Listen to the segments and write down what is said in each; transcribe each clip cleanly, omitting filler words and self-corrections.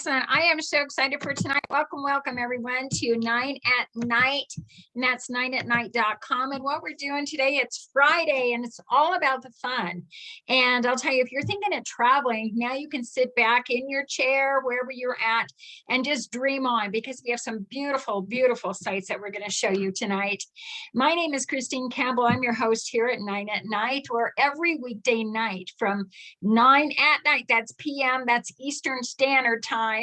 Excellent. I am so excited for tonight. Welcome everyone to 9 at Night, and that's 9atnight.com. And what we're doing today, it's Friday and it's all about the fun. And I'll tell you, if you're thinking of traveling, now you can sit back in your chair, wherever you're at, and just dream on, because we have some beautiful, beautiful sights that we're going to show you tonight. My name is Christine Campbell. I'm your host here at 9 at Night, where every weekday night from 9 at night, that's PM, that's Eastern Standard Time.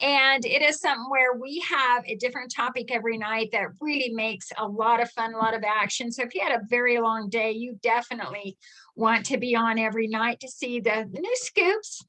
And it is something where we have a different topic every night that really makes a lot of fun, a lot of action. So if you had a very long day, you definitely want to be on every night to see the new scoops,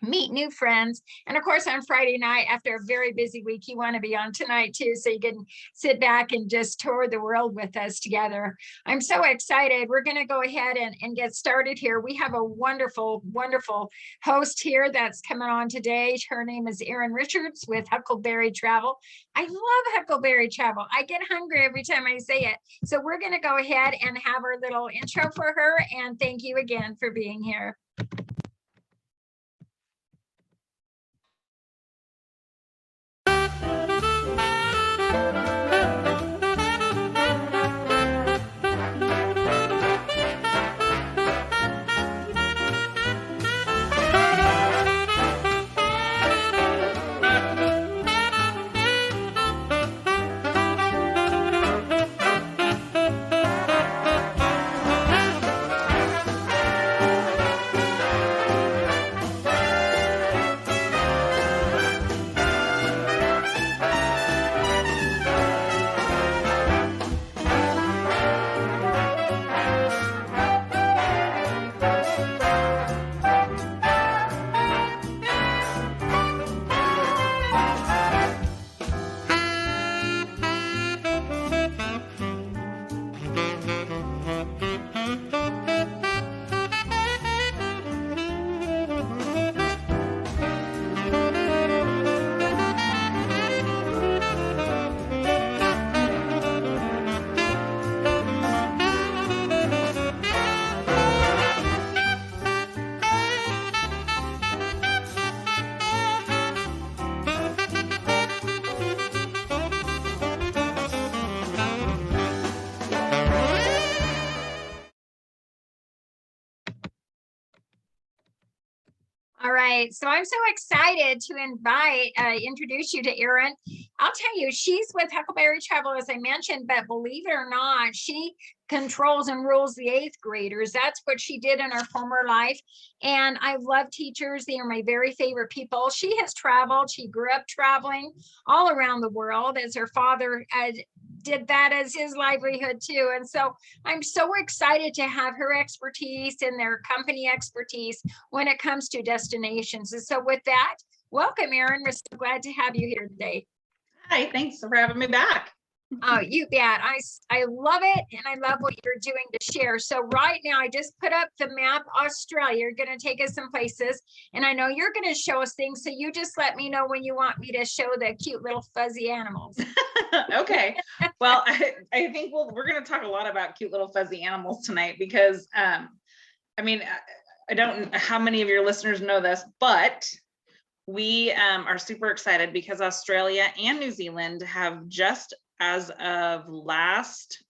meet new friends. And of course, on Friday night, after a very busy week, you want to be on tonight too, so you can sit back and just tour the world with us together. I'm so excited. We're going to go ahead and get started here. We have a wonderful, wonderful host here that's coming on today. Her name is Erin Richards with Huckleberry Travel. I love Huckleberry Travel. I get hungry every time I say it. So we're going to go ahead and have our little intro for her. And thank you again for being here. All right, so I'm so excited to introduce you to Erin. I'll tell you, she's with Huckleberry Travel, as I mentioned, but believe it or not, she controls and rules the 8th graders. That's what she did in her former life. And I love teachers. They are my very favorite people. She has traveled. She grew up traveling all around the world, as her father did that as his livelihood too. And so I'm so excited to have her expertise and their company expertise when it comes to destinations. And so with that, welcome, Erin. We're so glad to have you here today. Hi, thanks for having me back. Oh, you bet. I love it. And I love what you're doing to share. So right now, I just put up the map, Australia. You're going to take us some places. And I know you're going to show us things. So you just let me know when you want me to show the cute little fuzzy animals. Okay. Well, I think we're going to talk a lot about cute little fuzzy animals tonight, because, I mean, I don't know how many of your listeners know this, but we are super excited because Australia and New Zealand have just, as of last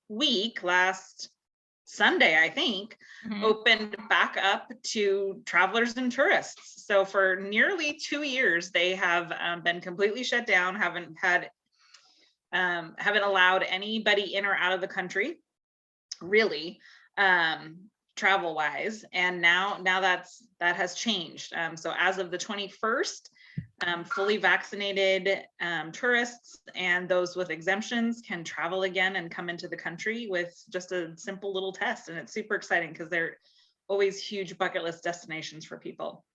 Sunday, I think, opened back up to travelers and tourists. So for nearly 2 years, they have been completely shut down, haven't allowed anybody in or out of the country, really, travel wise. And now that has changed. So as of the 21st, fully vaccinated tourists and those with exemptions can travel again and come into the country with just a simple little test. And it's super exciting because they're always huge bucket list destinations for people.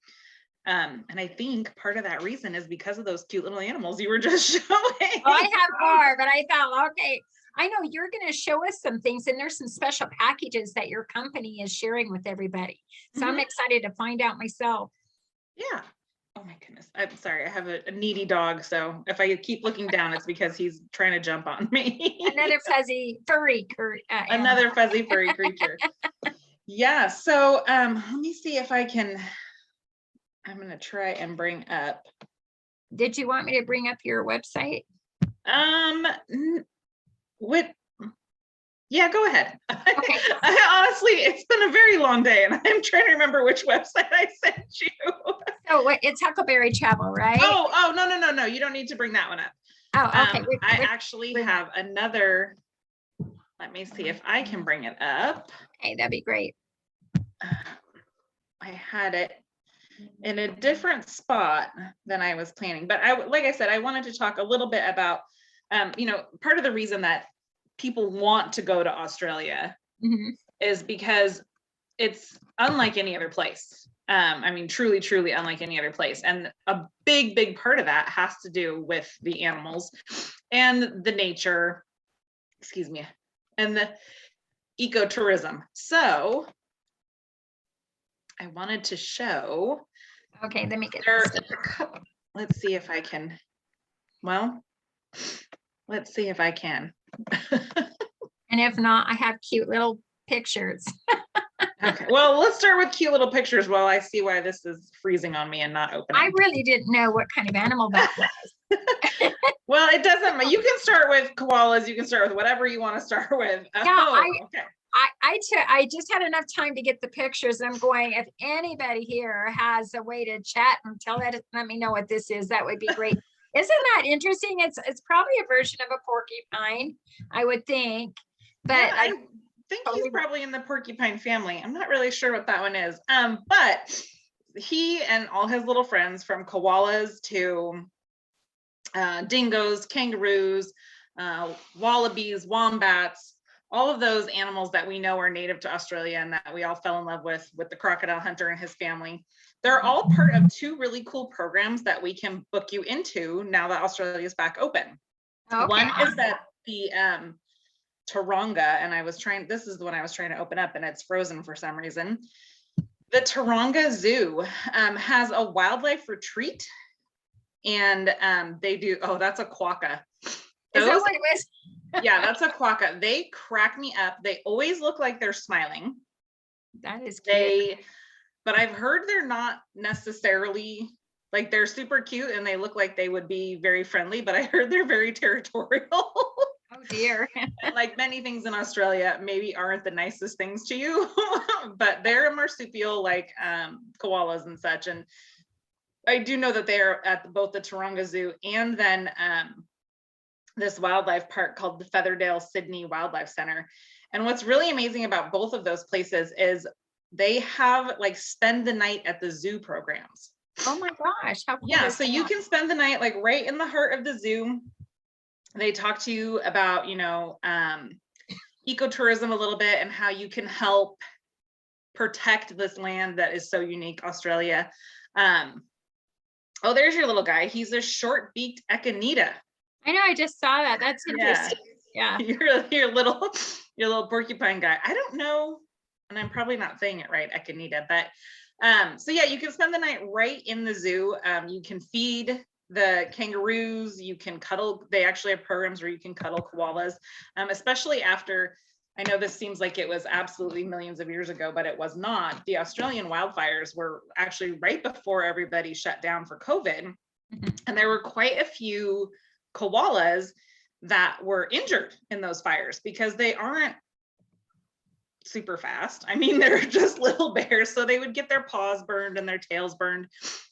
And I think part of that reason is because of those cute little animals you were just showing. Oh, I have more, but I thought, okay, I know you're going to show us some things, and there's some special packages that your company is sharing with everybody. So I'm excited to find out myself. Yeah. Oh my goodness. I'm sorry. I have a needy dog. So if I keep looking down, it's because he's trying to jump on me. Another fuzzy furry Another fuzzy furry creature. Yeah. So let me see if I can, I'm going to try and bring up Did you want me to bring up your website? What? Yeah, go ahead. Okay. Honestly, it's been a very long day and I'm trying to remember which website I sent you. So it's Huckleberry Travel, right? Oh, no. You don't need to bring that one up. Oh, okay. I actually have another. Let me see if I can bring it up. Okay, that'd be great. I had it in a different spot than I was planning, but like I said, I wanted to talk a little bit about, part of the reason that people want to go to Australia is because it's unlike any other place. I mean, truly, truly unlike any other place. And a big, big part of that has to do with the animals and the nature, and the ecotourism. So I wanted to show. Okay, let me get this. Let's see if I can. Well, let's see if I can. And if not, I have cute little pictures. Okay, well, let's start with cute little pictures while I see why this is freezing on me and not opening. I really didn't know what kind of animal that was. Well, it doesn't matter. You can start with koalas. You can start with whatever you want to start with. Yeah, okay. I just had enough time to get the pictures. I'm going, if anybody here has a way to chat and let me know what this is, that would be great. Isn't that interesting? It's probably a version of a porcupine, I would think. But yeah, I think he's probably in the porcupine family. I'm not really sure what that one is. But he and all his little friends, from koalas to dingoes, kangaroos, wallabies, wombats, all of those animals that we know are native to Australia and that we all fell in love with the crocodile hunter and his family. They're all part of two really cool programs that we can book you into now that Australia is back open. Okay. One is that the Taronga, and this is the one I was trying to open up and it's frozen for some reason. The Taronga Zoo has a wildlife retreat, and they do, that's a quokka. Is that what it was? Yeah, that's a quokka. They crack me up. They always look like they're smiling. That is cute. But I've heard they're not necessarily, like, they're super cute and they look like they would be very friendly, but I heard they're very territorial. Oh dear. Like many things in Australia maybe aren't the nicest things to you, but they're marsupial like koalas and such. And I do know that they're at both the Taronga Zoo and then this wildlife park called the Featherdale Sydney Wildlife Center. And what's really amazing about both of those places is they have like spend the night at the zoo programs. Oh my gosh. How cool yeah, so you can spend the night like right in the heart of the zoo. They talk to you about, ecotourism a little bit and how you can help protect this land that is so unique, Australia. Oh, there's your little guy. He's a short-beaked echinida. I know, I just saw that. That's interesting. Yeah. Your little porcupine guy. I don't know, and I'm probably not saying it right, echinida, but so yeah, you can spend the night right in the zoo. You can feed the kangaroos, you can cuddle. They actually have programs where you can cuddle koalas, especially after, I know this seems like it was absolutely millions of years ago, but it was not. The Australian wildfires were actually right before everybody shut down for COVID. And there were quite a few koalas that were injured in those fires because they aren't super fast. I mean, they're just little bears, so they would get their paws burned and their tails burned.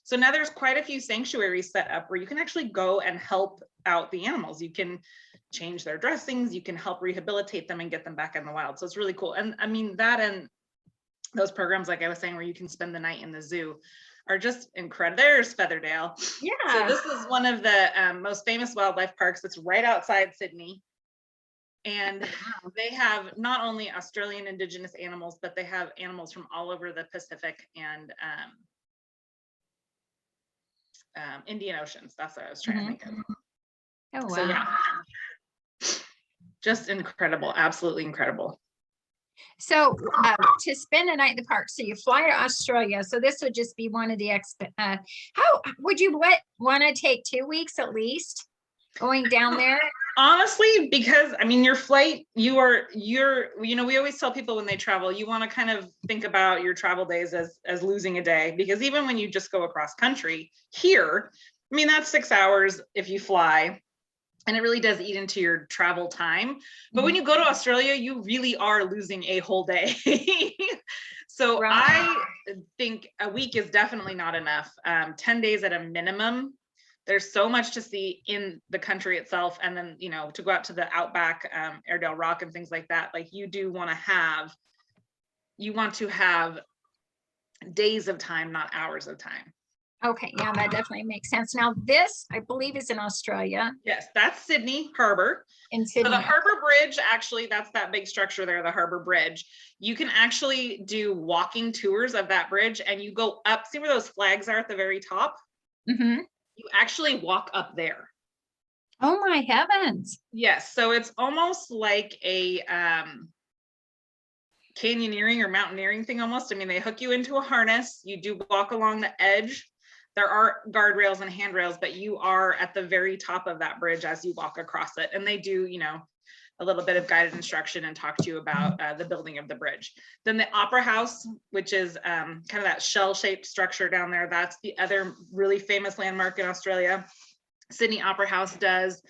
So now there's quite a few sanctuaries set up where you can actually go and help out the animals. You can change their dressings, you can help rehabilitate them and get them back in the wild. So it's really cool. And I mean, that and those programs, like I was saying, where you can spend the night in the zoo are just incredible. There's Featherdale. Yeah. So this is one of the most famous wildlife parks. It's right outside Sydney. And they have not only Australian Indigenous animals, but they have animals from all over the Pacific and Indian Oceans. That's what I was trying to think of. Oh, wow. So, yeah. Just incredible. Absolutely incredible. So to spend a night in the park, so you fly to Australia. So this would just be one of the how would you want to take 2 weeks at least going down there? Honestly, because I mean, your flight, we always tell people when they travel, you want to kind of think about your travel days as losing a day, because even when you just go across country here, I mean, that's 6 hours if you fly. And it really does eat into your travel time. But when you go to Australia, you really are losing a whole day. So Right. I think a week is definitely not enough. 10 days at a minimum. There's so much to see in the country itself. And then, you know, to go out to the outback, Airedale Rock and things like that, like you want to have days of time, not hours of time. Okay, yeah, that definitely makes sense. Now this, I believe, is in Australia. Yes, that's Sydney Harbor. In So the Sydney. Harbor Bridge, actually, that's that big structure there, the Harbor Bridge. You can actually do walking tours of that bridge, and you go up, see where those flags are at the very top? Mm-hmm. You actually walk up there. Oh my heavens. Yes, so it's almost like a canyoneering or mountaineering thing almost. I mean, they hook you into a harness, you do walk along the edge. There are guardrails and handrails, but you are at the very top of that bridge as you walk across it. And they do, you know, a little bit of guided instruction and talk to you about the building of the bridge. Then the Opera House, which is kind of that shell-shaped structure down there. That's the other really famous landmark in Australia. Sydney Opera House does.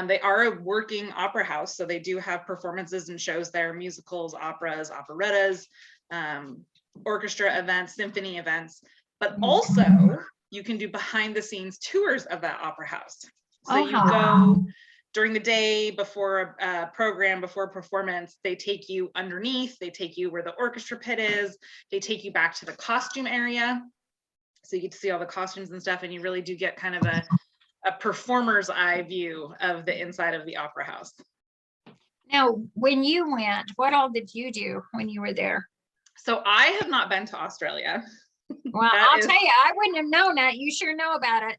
They are a working opera house, so they do have performances and shows there, musicals, operas, operettas, orchestra events, symphony events. But also you can do behind the scenes tours of that opera house. So you go during the day before a program, before a performance, they take you underneath, they take you where the orchestra pit is, they take you back to the costume area. So you get to see all the costumes and stuff, and you really do get kind of a performer's eye view of the inside of the opera house. Now, when you went, what all did you do when you were there? So I have not been to Australia. Well, I'll tell you, I wouldn't have known that. You sure know about it.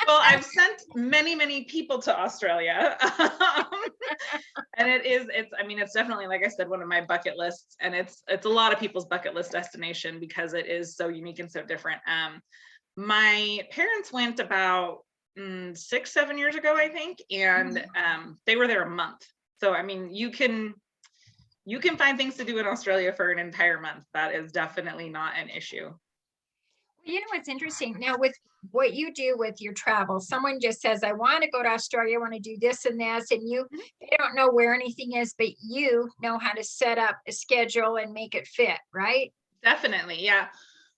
Well, I've sent many people to Australia. And it's definitely, like I said, one of my bucket lists, and it's a lot of people's bucket list destination because it is so unique and so different. My parents went about 6-7 years ago, I think, and they were there a month. So I mean, you can find things to do in Australia for an entire month. That is definitely not an issue. You know what's interesting now with what you do with your travel, someone just says, I want to go to Australia, I want to do this and this, and they don't know where anything is, but you know how to set up a schedule and make it fit, right? Definitely, yeah.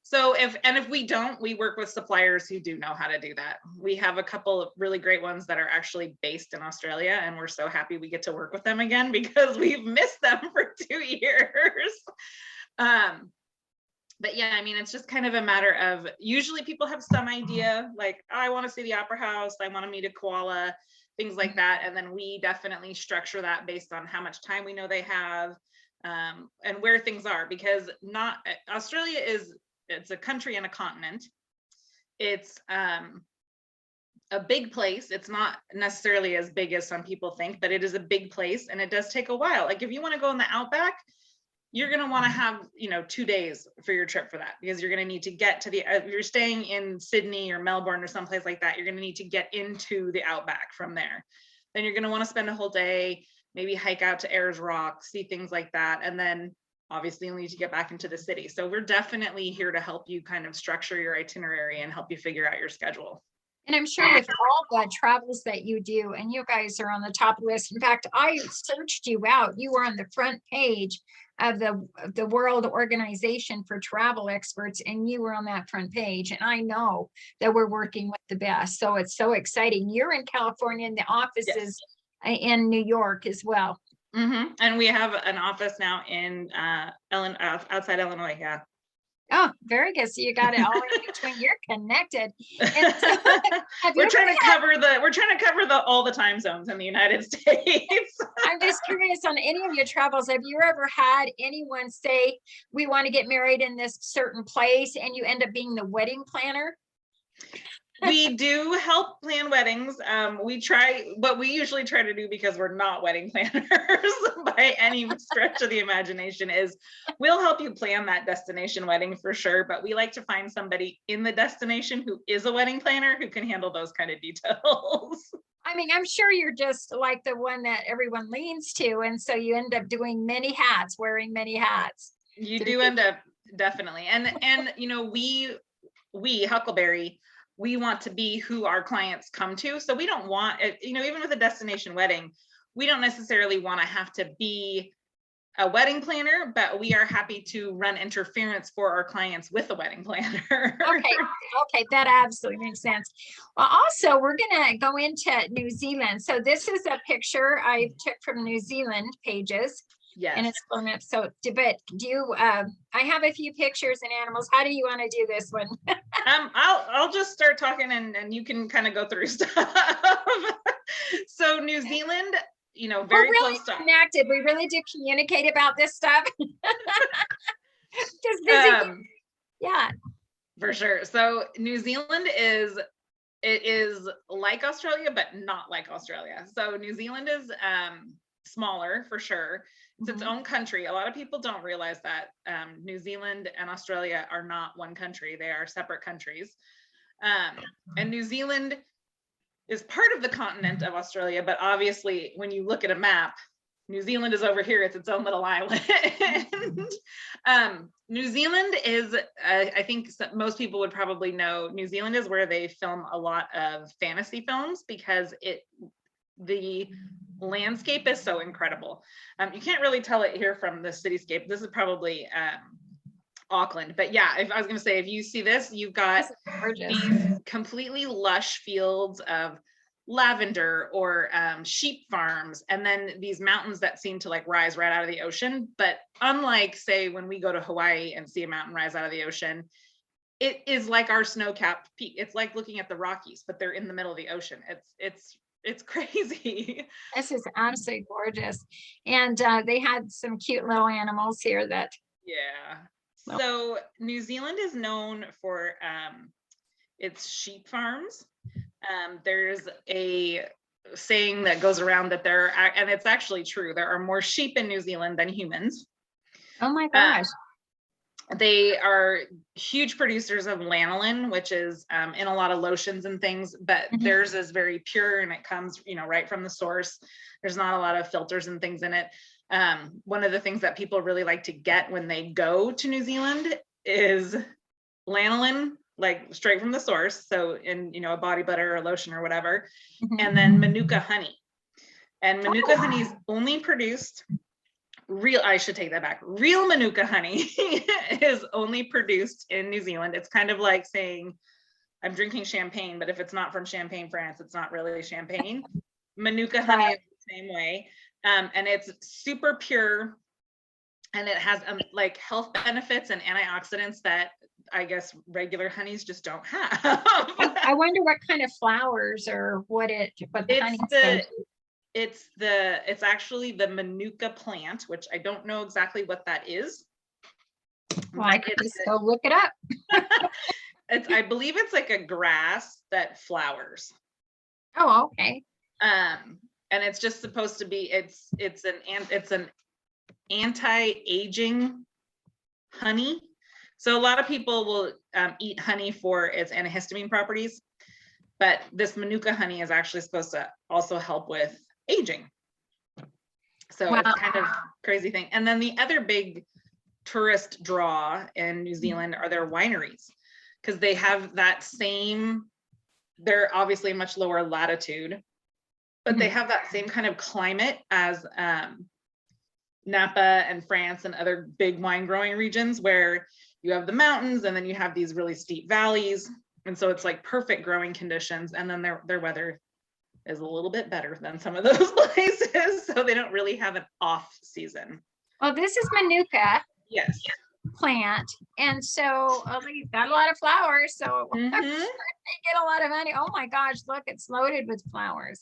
So if we don't, we work with suppliers who do know how to do that. We have a couple of really great ones that are actually based in Australia, and we're so happy we get to work with them again because we've missed them for 2 years. But yeah, I mean, it's just kind of a matter of, usually people have some idea, like, oh, I want to see the opera house, I want to meet a koala, things like that. And then we definitely structure that based on how much time we know they have, and where things are, because Australia it's a country and a continent. It's a big place. It's not necessarily as big as some people think, but it is a big place, and it does take a while. Like if you want to go in the outback, you're going to want to have, 2 days for your trip for that, because you're going to need to get to if you're staying in Sydney or Melbourne or someplace like that, you're going to need to get into the outback from there. Then you're going to want to spend a whole day, maybe hike out to Ayers Rock, see things like that. And then obviously you'll need to get back into the city. So we're definitely here to help you kind of structure your itinerary and help you figure out your schedule. And I'm sure with all the travels that you do, and you guys are on the top list. In fact, I searched you out. You were on the front page of the World Organization for Travel Experts, and you were on that front page. And I know that we're working with the best. So it's so exciting. You're in California, and the office is in New York as well. And we have an office now in outside Illinois. Yeah. Oh, very good. So you got it all in between. You're connected. And so, we're trying to cover all the time zones in the United States. I'm just curious, on any of your travels, have you ever had anyone say, we want to get married in this certain place, and you end up being the wedding planner? We do help plan weddings. What we usually try to do, because we're not wedding planners by any stretch of the imagination, is we'll help you plan that destination wedding for sure, but we like to find somebody in the destination who is a wedding planner who can handle those kind of details. I mean, I'm sure you're just like the one that everyone leans to, and so you end up doing many hats, wearing many hats. You do end up, definitely. And we Huckleberry we want to be who our clients come to. So we don't want, even with a destination wedding, we don't necessarily want to have to be a wedding planner, but we are happy to run interference for our clients with a wedding planner. Okay, that absolutely makes sense. Well, also, we're gonna go into New Zealand. So this is a picture I took from New Zealand pages. Yes. And it's blown up. So, but do you, I have a few pictures and animals. How do you want to do this one? I'll just start talking and you can kind of go through stuff. So New Zealand, very we're really close to connected. We really do communicate about this stuff. Just busy. Yeah. For sure. So New Zealand is like Australia, but not like Australia. So New Zealand is smaller for sure. It's its own country. A lot of people don't realize that New Zealand and Australia are not one country. They are separate countries. And New Zealand is part of the continent of Australia, but obviously when you look at a map, New Zealand is over here. It's its own little island. New Zealand is, I think most people would probably know, New Zealand is where they film a lot of fantasy films because the landscape is so incredible. You can't really tell it here from the cityscape. This is probably Auckland, but yeah, if I was going to say, if you see this, you've got these completely lush fields of lavender or sheep farms, and then these mountains that seem to like rise right out of the ocean. But unlike, say, when we go to Hawaii and see a mountain rise out of the ocean, it is like our snow-capped peak. It's like looking at the Rockies, but they're in the middle of the ocean. It's crazy. This is absolutely gorgeous. And they had some cute little animals here that. Yeah. So New Zealand is known for its sheep farms. There's a saying that goes around that and it's actually true, there are more sheep in New Zealand than humans. Oh my gosh. They are huge producers of lanolin, which is in a lot of lotions and things, but theirs is very pure and it comes, right from the source. There's not a lot of filters and things in it. One of the things that people really like to get when they go to New Zealand is lanolin, like straight from the source. So in, a body butter or lotion or whatever, and then Manuka honey. And Manuka honey is only produced I should take that back. Real Manuka honey is only produced in New Zealand. It's kind of like saying, I'm drinking champagne, but if it's not from Champagne, France, it's not really champagne. Manuka honey is the same way. And it's super pure. And it has like health benefits and antioxidants that I guess regular honeys just don't have. I wonder what kind of flowers or what the honey is. It's actually the Manuka plant, which I don't know exactly what that is. Well, I could just go look it up. I believe it's like a grass that flowers. Oh, okay. And it's just supposed to be, it's an anti-aging honey. So a lot of people will eat honey for its antihistamine properties, but this Manuka honey is actually supposed to also help with aging. So It's kind of crazy thing. And then the other big tourist draw in New Zealand are their wineries, because they have that same, they're obviously much lower latitude, but they have that same kind of climate as Napa and France and other big wine growing regions, where you have the mountains and then you have these really steep valleys. And so it's like perfect growing conditions. And then their weather is a little bit better than some of those places. So they don't really have an off season. Well, this is Manuka. Yes. Plant. And so they've got a lot of flowers. So I'm sure they get a lot of honey. Oh my gosh, look, it's loaded with flowers.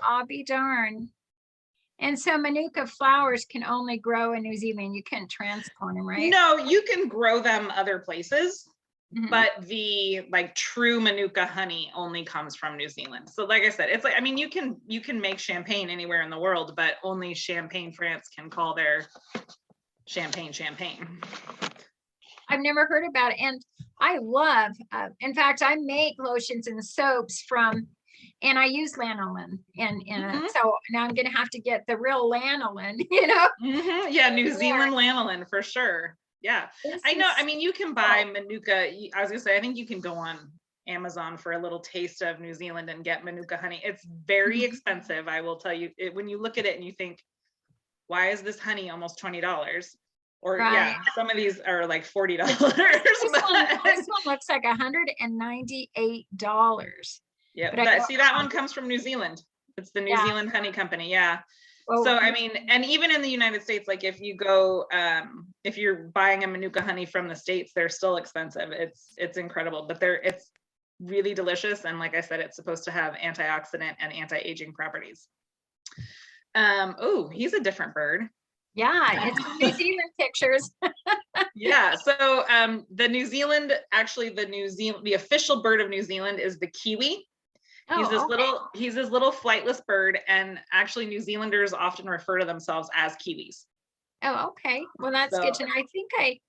I'll be darned. And so Manuka flowers can only grow in New Zealand. You can't transplant them, right? No, you can grow them other places. But the like true Manuka honey only comes from New Zealand. So like I said, it's like, I mean, you can make champagne anywhere in the world, but only Champagne, France can call their champagne. I've never heard about it. And I love, in fact, I make lotions and soaps and I use lanolin in it. So now I'm going to have to get the real lanolin, Yeah, New Zealand lanolin for sure. Yeah, I know. I mean, you can buy Manuka. I was gonna say, I think you can go on Amazon for a little taste of New Zealand and get Manuka honey. It's very expensive, I will tell you. When you look at it and you think, why is this honey almost $20? Or yeah, some of these are like $40. This one looks like $198. Yeah, see, that one comes from New Zealand. It's the New Zealand Honey Company. Yeah. Well, so I mean, and even in the United States, like if you go, if you're buying a Manuka honey from the States, they're still expensive. It's incredible, but it's really delicious. And like I said, it's supposed to have antioxidant and anti-aging properties. Oh, he's a different bird. Yeah, it's New Zealand pictures. Yeah, so the official bird of New Zealand is the kiwi. He's this little flightless bird, and actually New Zealanders often refer to themselves as kiwis. Oh, okay. Well, that's good to know. I think I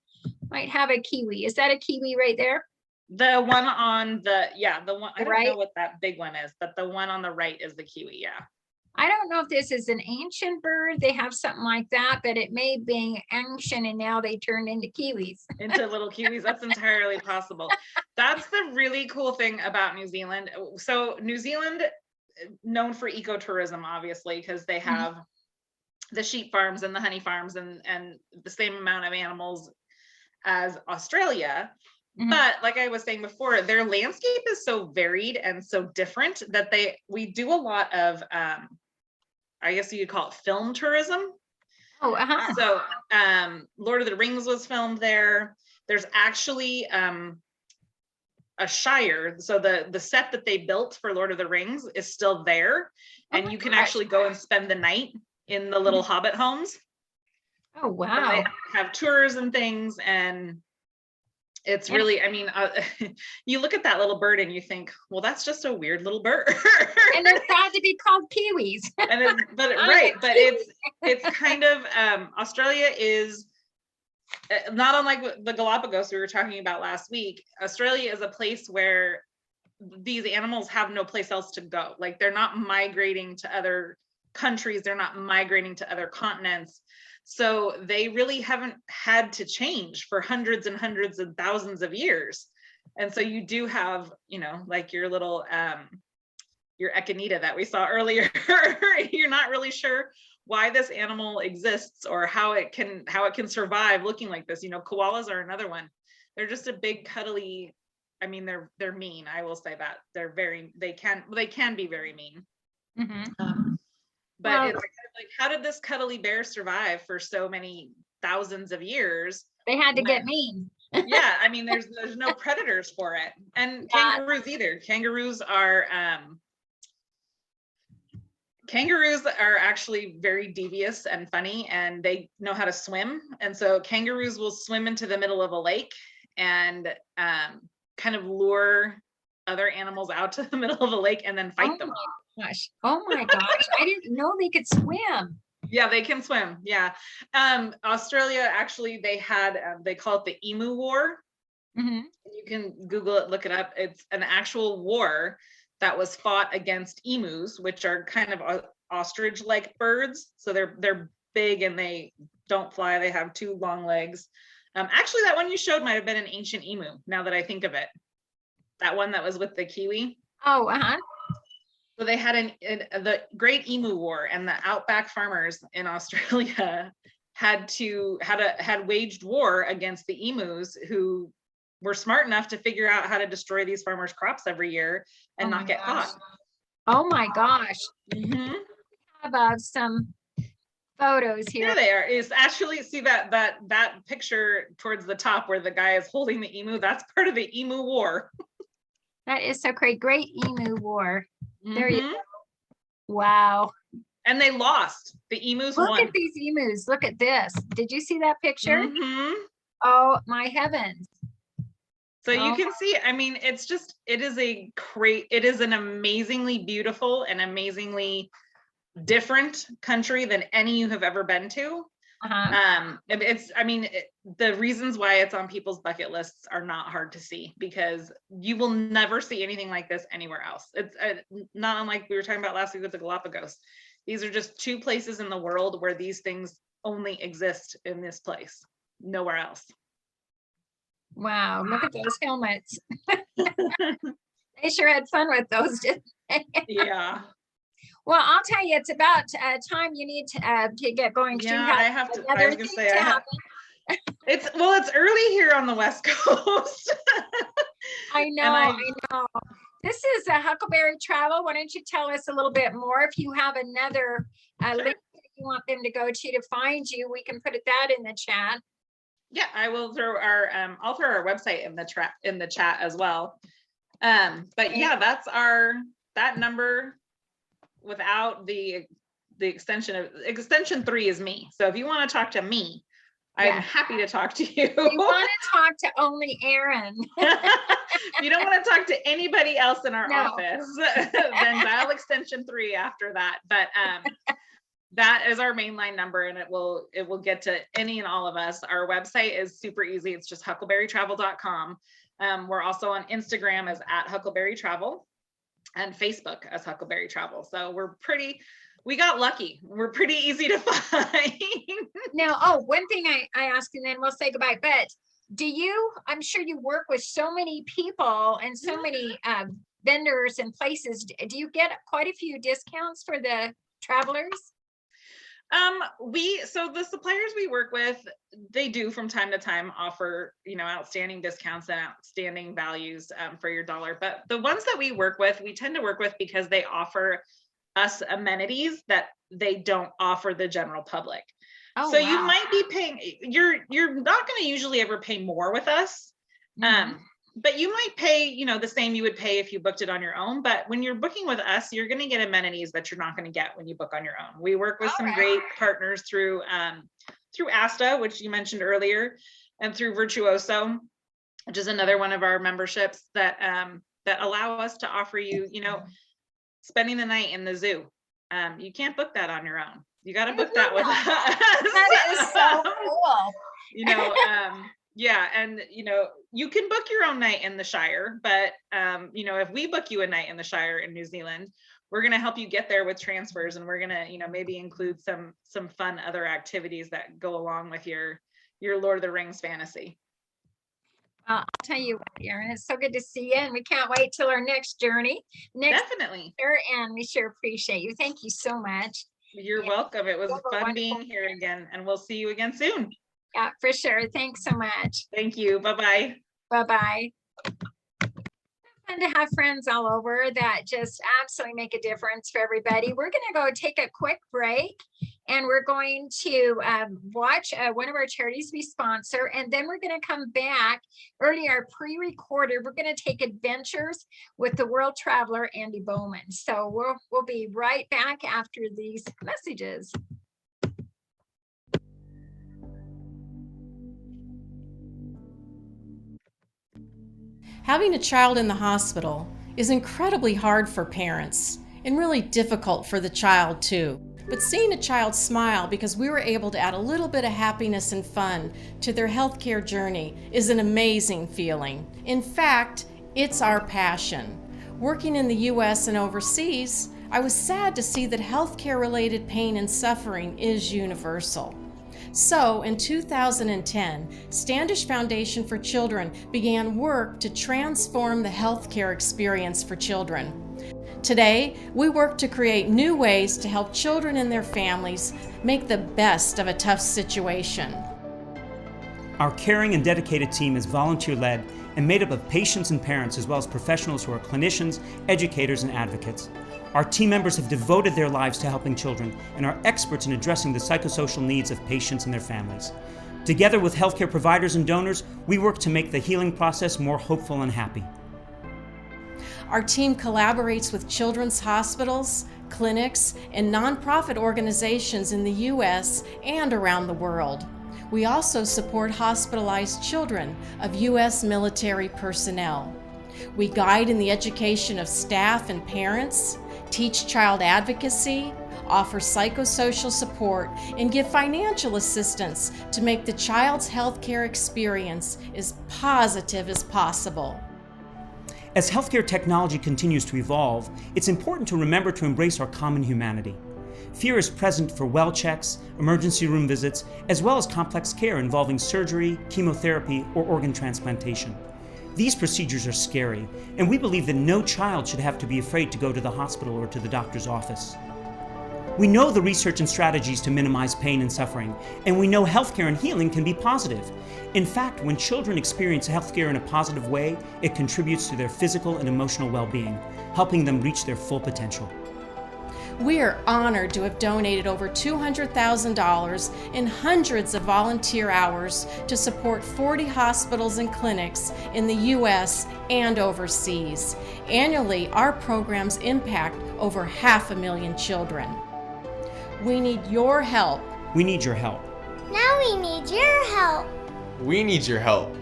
might have a kiwi. Is that a kiwi right there? The one on the one, I don't know what that big one is, but the one on the right is the kiwi. Yeah. I don't know if this is an ancient bird. They have something like that, but it may be ancient and now they turned into kiwis. Into little kiwis. That's entirely possible. That's the really cool thing about New Zealand. So New Zealand, known for ecotourism, obviously, because they have the sheep farms and the honey farms and the same amount of animals as Australia. But like I was saying before, their landscape is so varied and so different that we do a lot of I guess you could call it film tourism. So Lord of the Rings was filmed there. There's actually a shire. So the set that they built for Lord of the Rings is still there. And you can actually go and spend the night in the little hobbit homes. Oh, wow. So they have tours and things, and it's really, I mean, you look at that little bird and you think, well, that's just a weird little bird. And they're proud to be called kiwis. But it's kind of, Australia is not unlike the Galapagos we were talking about last week. Australia is a place where these animals have no place else to go. Like, they're not migrating to other countries. They're not migrating to other continents. So they really haven't had to change for hundreds and hundreds and thousands of years. And so you do have, like your little, your echinida that we saw earlier. You're not really sure why this animal exists or how it can survive looking like this. Koalas are another one. They're just a big cuddly, I mean, they're mean. I will say that they can be very mean. But it's like, how did this cuddly bear survive for so many thousands of years? They had to get mean. Yeah, I mean, there's no predators for it, and kangaroos either. Kangaroos are actually very devious and funny, and they know how to swim. And so kangaroos will swim into the middle of a lake and kind of lure other animals out to the middle of the lake and then fight them. Oh my gosh, I didn't know they could swim. Yeah, they can swim. Yeah. Australia, actually, they call it the Emu War. You can Google it, look it up. It's an actual war that was fought against emus, which are kind of ostrich-like birds. So they're big and they don't fly. They have 2 long legs. Actually, that one you showed might have been an ancient emu, now that I think of it. That one that was with the kiwi. Oh, So they had the Great Emu War, and the outback farmers in Australia had waged war against the emus, who were smart enough to figure out how to destroy these farmers' crops every year and not get caught. Oh my gosh. I have some photos here. Here they are. Is actually, see that picture towards the top where the guy is holding the emu? That's part of the Emu War. That is so great. Great Emu War. There you go. Wow. And they lost. The emus won. Look at these emus. Look at this. Did you see that picture? Oh my heavens. So you can see, I mean, it is an amazingly beautiful and amazingly different country than any you have ever been to. The reasons why it's on people's bucket lists are not hard to see, because you will never see anything like this anywhere else. It's not unlike we were talking about last week with the Galapagos. These are just 2 places in the world where these things only exist, in this place, nowhere else. Wow, look at those helmets. They sure had fun with those, didn't they? Yeah. Well, I'll tell you, it's about time you need to get going. 'Cause you Yeah, I have to, I was gonna say, it's early here on the West Coast. I know, I know. This is a Huckleberry Travel. Why don't you tell us a little bit more? If you have another link that you want them to go to find you, we can put that in the chat. Yeah, I will throw our I'll throw our website in the chat as well. But yeah, that's that number without the extension 3 is me. So if you want to talk to me, I'm happy to talk to you. You want to talk to only Erin. If you don't want to talk to anybody else in our office, then dial extension 3 after that. But that is our mainline number, and it will get to any and all of us. Our website is super easy. It's just huckleberrytravel.com. We're also on Instagram as @huckleberrytravel and Facebook as Huckleberry Travel. So we got lucky. We're pretty easy to find. Now, one thing I ask, and then we'll say goodbye, but I'm sure you work with so many people and so many vendors and places. Do you get quite a few discounts for the travelers? So the suppliers we work with, they do from time to time offer, outstanding discounts and outstanding values for your dollar. But the ones that we work with, we tend to work with because they offer us amenities that they don't offer the general public. Oh, so wow. You might be paying, you're not going to usually ever pay more with us. Mm-hmm. But you might pay, the same you would pay if you booked it on your own. But when you're booking with us, you're going to get amenities that you're not going to get when you book on your own. We work with some great partners through ASTA, which you mentioned earlier, and through Virtuoso, which is another one of our memberships that allow us to offer you, spending the night in the zoo. You can't book that on your own. You got to book that with us. That is so cool. Yeah, and you can book your own night in the Shire, but if we book you a night in the Shire in New Zealand, we're going to help you get there with transfers, and we're going to maybe include some fun other activities that go along with your Lord of the Rings fantasy. I'll tell you what, Erin, it's so good to see you, and we can't wait till our next journey. Definitely. And we sure appreciate you. Thank you so much. You're welcome. It was fun being here again, and we'll see you again soon. Yeah, for sure. Thanks so much. Thank you. Bye-bye. Bye-bye. Fun to have friends all over that just absolutely make a difference for everybody. We're going to go take a quick break, and we're going to watch one of our charities we sponsor, and then we're going to come back. Earlier, pre-recorded, we're going to take adventures with the world traveler Andy Bowman. So we'll be right back after these messages. Having a child in the hospital is incredibly hard for parents and really difficult for the child too. But seeing a child smile because we were able to add a little bit of happiness and fun to their healthcare journey is an amazing feeling. In fact, it's our passion. Working in the US and overseas, I was sad to see that healthcare-related pain and suffering is universal. So, in 2010, Standish Foundation for Children began work to transform the healthcare experience for children. Today, we work to create new ways to help children and their families make the best of a tough situation. Our caring and dedicated team is volunteer-led and made up of patients and parents, as well as professionals who are clinicians, educators, and advocates. Our team members have devoted their lives to helping children and are experts in addressing the psychosocial needs of patients and their families. Together with healthcare providers and donors, we work to make the healing process more hopeful and happy. Our team collaborates with children's hospitals, clinics, and nonprofit organizations in the U.S. and around the world. We also support hospitalized children of U.S. military personnel. We guide in the education of staff and parents, teach child advocacy, offer psychosocial support, and give financial assistance to make the child's healthcare experience as positive as possible. As healthcare technology continues to evolve, it's important to remember to embrace our common humanity. Fear is present for well checks, emergency room visits, as well as complex care involving surgery, chemotherapy, or organ transplantation. These procedures are scary, and we believe that no child should have to be afraid to go to the hospital or to the doctor's office. We know the research and strategies to minimize pain and suffering, and we know healthcare and healing can be positive. In fact, when children experience healthcare in a positive way, it contributes to their physical and emotional well-being, helping them reach their full potential. We are honored to have donated over $200,000 in hundreds of volunteer hours to support 40 hospitals and clinics in the U.S. and overseas. Annually, our programs impact over 500,000 children. We need your help. We need your help. Now we need your help. We need your help.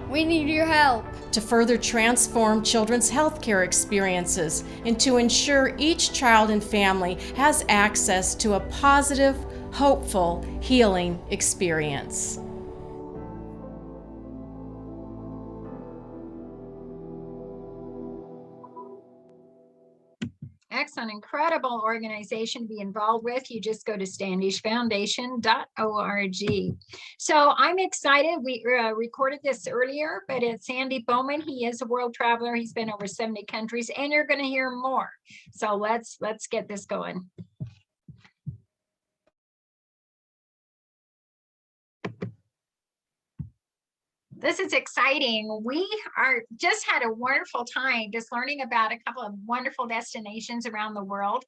We need your help. To further transform children's healthcare experiences and to ensure each child and family has access to a positive, hopeful, healing experience. Excellent, incredible organization to be involved with. You just go to standishfoundation.org. So I'm excited. We recorded this earlier, but it's Andy Bowman. He is a world traveler. He's been over 70 countries, and you're going to hear more. So let's get this going. This is exciting. We are just had a wonderful time just learning about a couple of wonderful destinations around the world.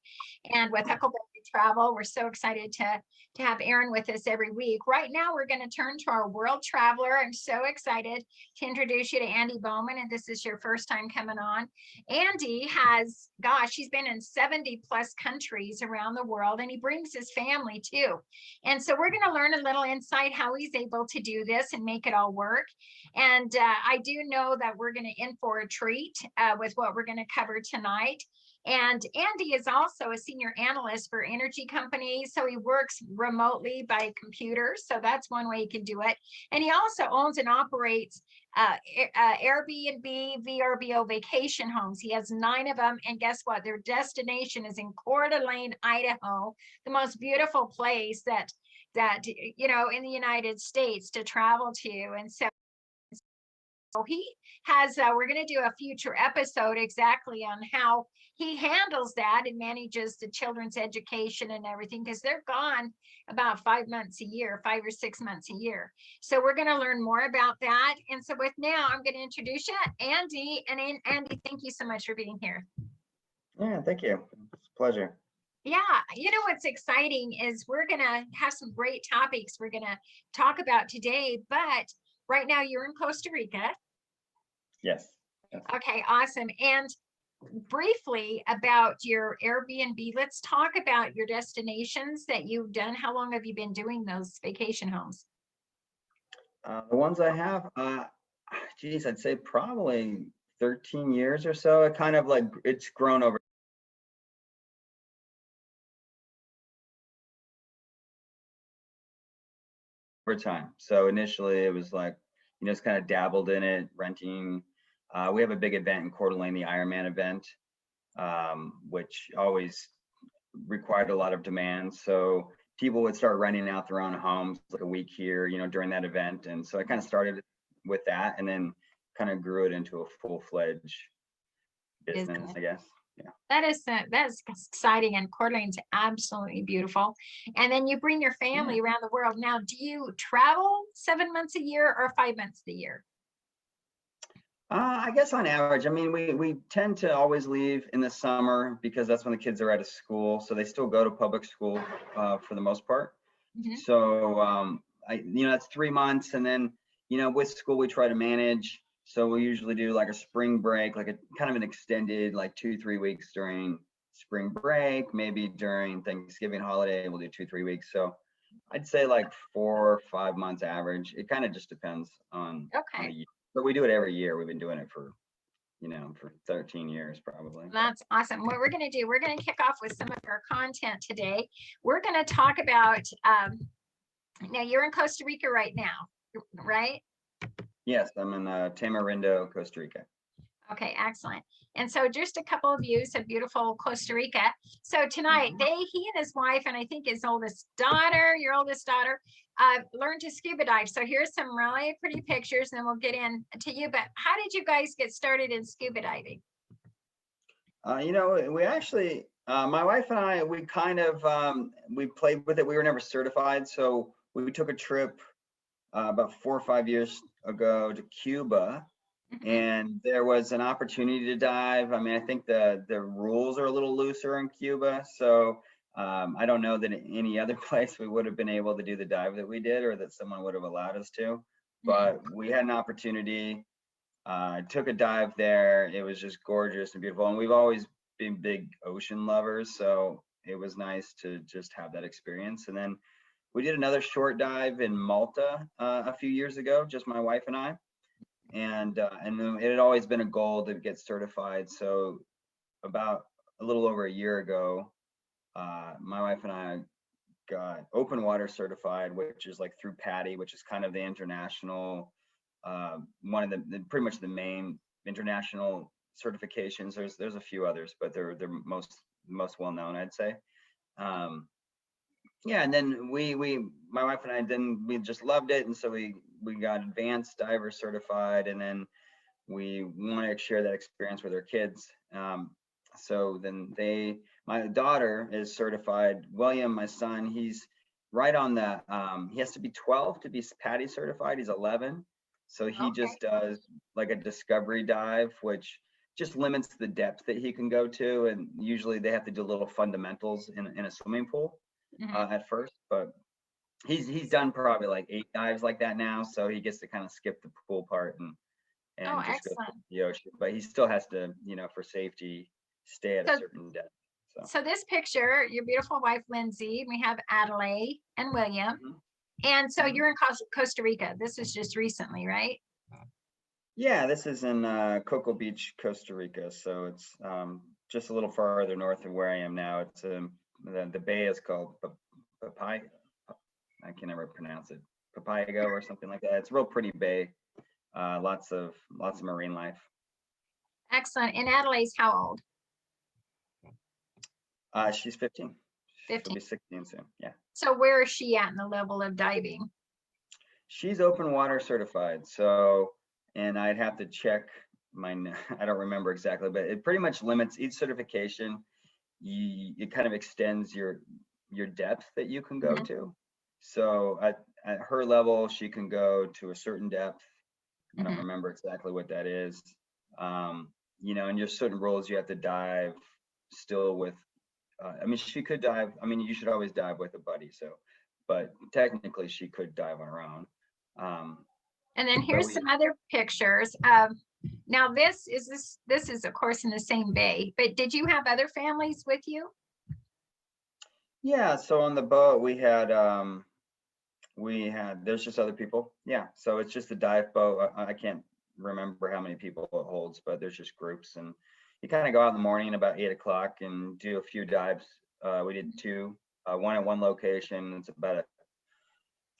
And with Huckleberry Travel, we're so excited to have Erin with us every week. Right now, we're going to turn to our world traveler. I'm so excited to introduce you to Andy Bowman. And this is your first time coming on. Andy has, gosh, he's been in 70 plus countries around the world, and he brings his family too. And so we're going to learn a little insight how he's able to do this and make it all work. And I do know that we're going to in for a treat with what we're going to cover tonight. And Andy is also a senior analyst for energy companies. So he works remotely by computer. So that's one way he can do it. And he also owns and operates Airbnb, VRBO vacation homes. He has 9 of them. And guess what? Their destination is in Coeur d'Alene, Idaho, the most beautiful place that you know, in the United States to travel to. And so he has, we're going to do a future episode exactly on how he handles that and manages the children's education and everything, because they're gone about 5 months a year, 5 or 6 months a year. So we're going to learn more about that. And so with now, I'm going to introduce you, Andy. And Andy, thank you so much for being here. Yeah, thank you. It's a pleasure. Yeah, you know what's exciting is we're going to have some great topics we're going to talk about today, but right now you're in Costa Rica. Yes. Okay, awesome. And briefly about your Airbnb, let's talk about your destinations that you've done. How long have you been doing those vacation homes? The ones I have, geez, I'd say probably 13 years or so. It kind of like, it's grown over time. So initially it was like, you know, just kind of dabbled in it, renting. We have a big event in Coeur d'Alene, the Ironman event, which always required a lot of demand. So people would start renting out their own homes like a week here, you know, during that event. And so I kind of started with that and then kind of grew it into a full-fledged business, I guess. Yeah. That's exciting, and Coeur d'Alene's absolutely beautiful. And then you bring your family around the world. Now, do you travel 7 months a year or 5 months a year? I guess on average, I mean, we tend to always leave in the summer because that's when the kids are out of school. So they still go to public school for the most part. Mm-hmm. So, you know, that's 3 months. And then, you know, with school, we try to manage. So we usually do like a spring break, like a kind of an extended, like 2-3 weeks during spring break, maybe during Thanksgiving holiday, we'll do 2-3 weeks. So I'd say like 4 or 5 months average. It kind of just depends on the year. But we do it every year. We've been doing it for, you know, for 13 years probably. That's awesome. What we're going to do, we're going to kick off with some of our content today. We're going to talk about, now you're in Costa Rica right now, right? Yes, I'm in Tamarindo, Costa Rica. Okay, excellent. And so just a couple of views of beautiful Costa Rica. So tonight, he and his wife, and I think his oldest daughter, your oldest daughter, learned to scuba dive. So here's some really pretty pictures, and then we'll get into you. But how did you guys get started in scuba diving? You know, we actually, my wife and I, we kind of, we played with it. We were never certified. So we took a trip about 4 or 5 years ago to Cuba, and there was an opportunity to dive. I mean, I think the rules are a little looser in Cuba. So I don't know that in any other place we would have been able to do the dive that we did, or that someone would have allowed us to. But we had an opportunity. Took a dive there. It was just gorgeous and beautiful. And we've always been big ocean lovers. So it was nice to just have that experience. And then we did another short dive in Malta a few years ago, just my wife and I. And then it had always been a goal to get certified. So about a little over a year ago, my wife and I got open water certified, which is like through PADI, which is kind of the international, one of the pretty much the main international certifications. There's a few others, but they're most well known, I'd say. Yeah, and then my wife and I, then we just loved it, and so we got advanced diver certified, and then we wanted to share that experience with our kids. So then my daughter is certified. William, my son, he's right on the, he has to be 12 to be PADI certified. He's 11. So he just does like a discovery dive, which just limits the depth that he can go to. And usually they have to do little fundamentals in a swimming pool at first, but he's done probably like 8 dives like that now. So he gets to kind of skip the pool part and just go to the ocean, but he still has to, you know, for safety, stay at a certain depth. So this picture, your beautiful wife, Lindsay, we have Adelaide and William. And so you're in Costa Rica. This is just recently, right? Yeah, this is in Cocoa Beach, Costa Rica. So it's just a little farther north of where I am now. It's the bay is called Papaya. I can never pronounce it. Papayago or something like that. It's a real pretty bay. Lots of marine life. Excellent. And Adelaide's how old? She's 15. 15. She'll be 16 soon. Yeah. So where is she at in the level of diving? She's open water certified. So, and I'd have to check I don't remember exactly, but it pretty much limits each certification. It kind of extends your depth that you can go to. So at her level, she can go to a certain depth. I don't remember exactly what that is. You know, and there's certain rules you have to dive still with. I mean, she could dive. I mean, you should always dive with a buddy. So, but technically, she could dive on her own. And then here's some other pictures. Now this is of course in the same bay. But did you have other families with you? Yeah. So on the boat we had there's just other people. Yeah. So it's just a dive boat. I can't remember how many people it holds, but there's just groups, and you kind of go out in the morning about 8 o'clock and do a few dives. We did 2, one at one location. It's about a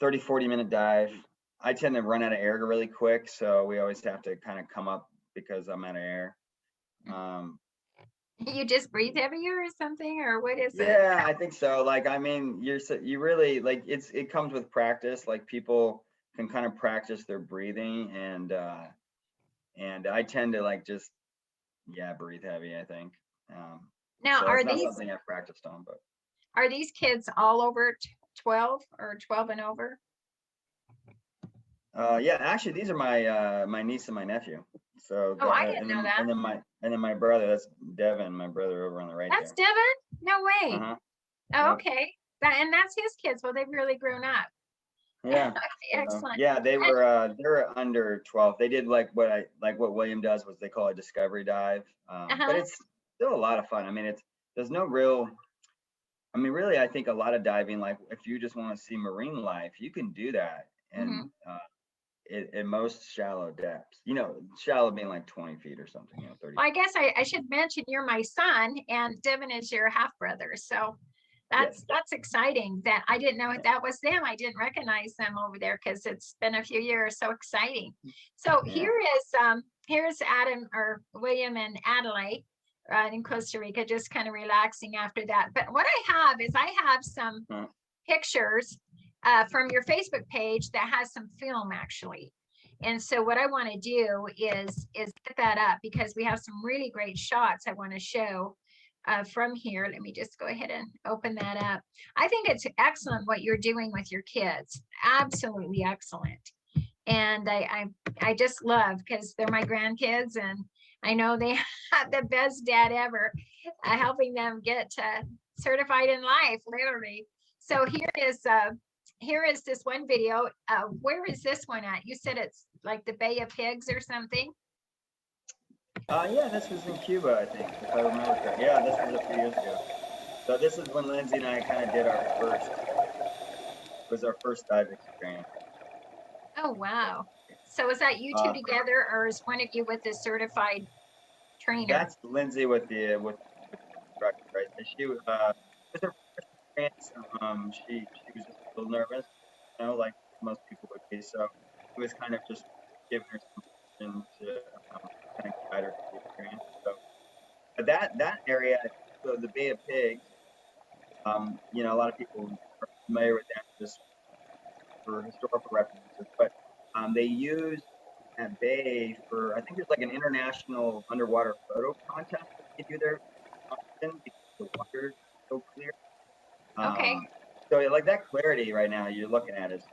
30-40 minute dive. I tend to run out of air really quick, so we always have to kind of come up because I'm out of air. You just breathe heavier or something, or what is it? Yeah, I think so. Like, I mean, you really like it comes with practice. Like, people can kind of practice their breathing, and I tend to like just breathe heavy, I think. Now, so are it's not these something I've practiced on, but are these kids all over 12 or 12 and over? yeah, actually these are my niece and my nephew. So I didn't know that. And then my brother, that's Devin, my brother over on the right. That's there. Devin? No way. Uh-huh. Oh, Yep. okay. And that's his kids. Well, they've really grown up. Yeah. Excellent. Yeah, they were under 12. They did like what William does, was they call a discovery dive. But it's still a lot of fun. I mean, there's no real, I mean, really, I think a lot of diving, like if you just want to see marine life, you can do that. And in most shallow depths, you know, shallow being like 20 feet or something, you know, 30. Well, I guess I should mention you're my son and Devin is your half brother. So that's exciting that I didn't know if that was them. I didn't recognize them over there because it's been a few years. So exciting. So here is here's Adam or William and Adelaide in Costa Rica, just kind of relaxing after that. But what I have is I have some pictures from your Facebook page that has some film actually. And so what I want to do is get that up because we have some really great shots I want to show from here. Let me just go ahead and open that up. I think it's excellent what you're doing with your kids. Absolutely excellent. And I just love because they're my grandkids and I know they have the best dad ever helping them get certified in life, literally. So here is this one video. Where is this one at? You said it's like the Bay of Pigs or something? Yeah, this was in Cuba, I think, if I remember correctly. Yeah, this was a few years ago. So this is when Lindsay and I kind of did our first dive experience. Oh, wow. So is that you two together or is one of you with the certified trainer? That's Lindsay with the instructor, right? She was her first experience. She was just a little nervous, you know, like most people would be. So it was kind of just giving her some permission to kind of guide her through the experience. So, but that area, so the Bay of Pigs, you know, a lot of people are familiar with that just for historical references, but they use that bay for, I think there's like an international underwater photo contest that they do there often because the water is so clear. Okay. So like that clarity right now you're looking at is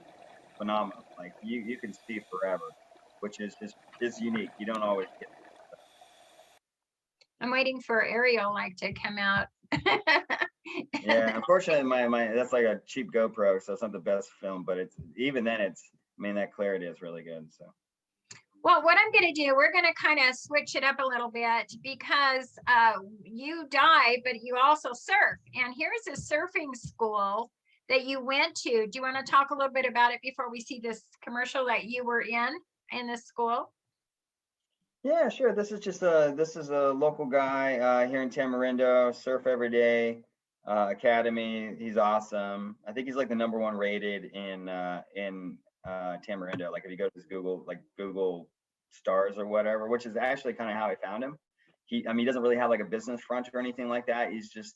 phenomenal. Like you can see forever, which is unique. You don't always get it. I'm waiting for Ariel like to come out. Yeah, unfortunately my that's like a cheap GoPro, so it's not the best film, but it's even then I mean that clarity is really good. So well, what I'm going to do, we're going to kind of switch it up a little bit because you dive, but you also surf. And here's a surfing school that you went to. Do you want to talk a little bit about it before we see this commercial that you were in this school? yeah, sure. This is a local guy here in Tamarindo, surf every day academy. He's awesome. I think he's like the #1 rated in Tamarindo. Like if you go to his Google stars or whatever, which is actually kind of how I found him. He doesn't really have like a business front or anything like that. He's just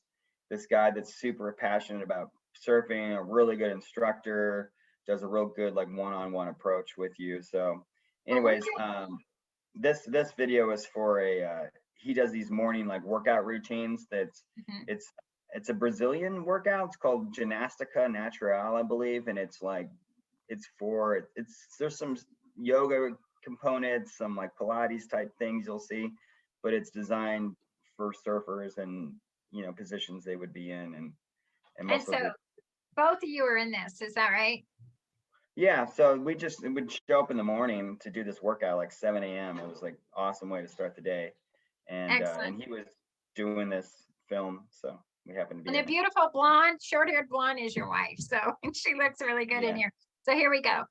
this guy that's super passionate about surfing, a really good instructor, does a real good like one-on-one approach with you. So anyways, this video is for he does these morning like workout routines it's a Brazilian workout. It's called Ginástica Natural, I believe, and it's there's some yoga components, some like Pilates type things you'll see, but it's designed for surfers and you know positions they would be in and so both of you are in this, is that right? Yeah, so it would show up in the morning to do this workout like 7 a.m. It was like awesome way to start the day, and he was doing this film, so we happened to be. And a beautiful blonde, short-haired blonde is your wife, so she looks really good in here. So here we go.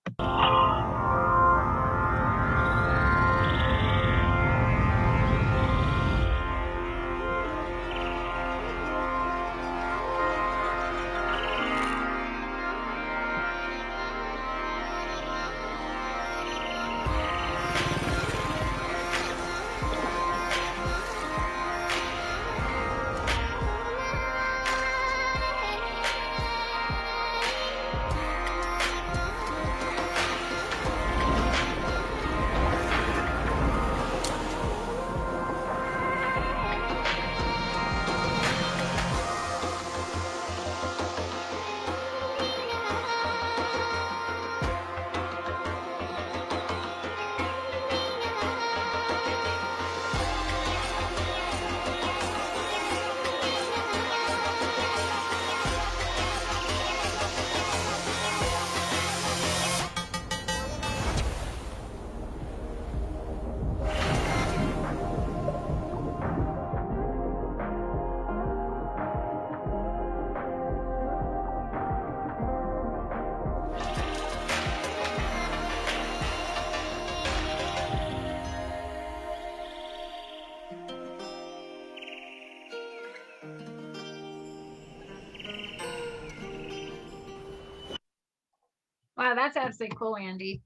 Wow, that's absolutely cool, Andy.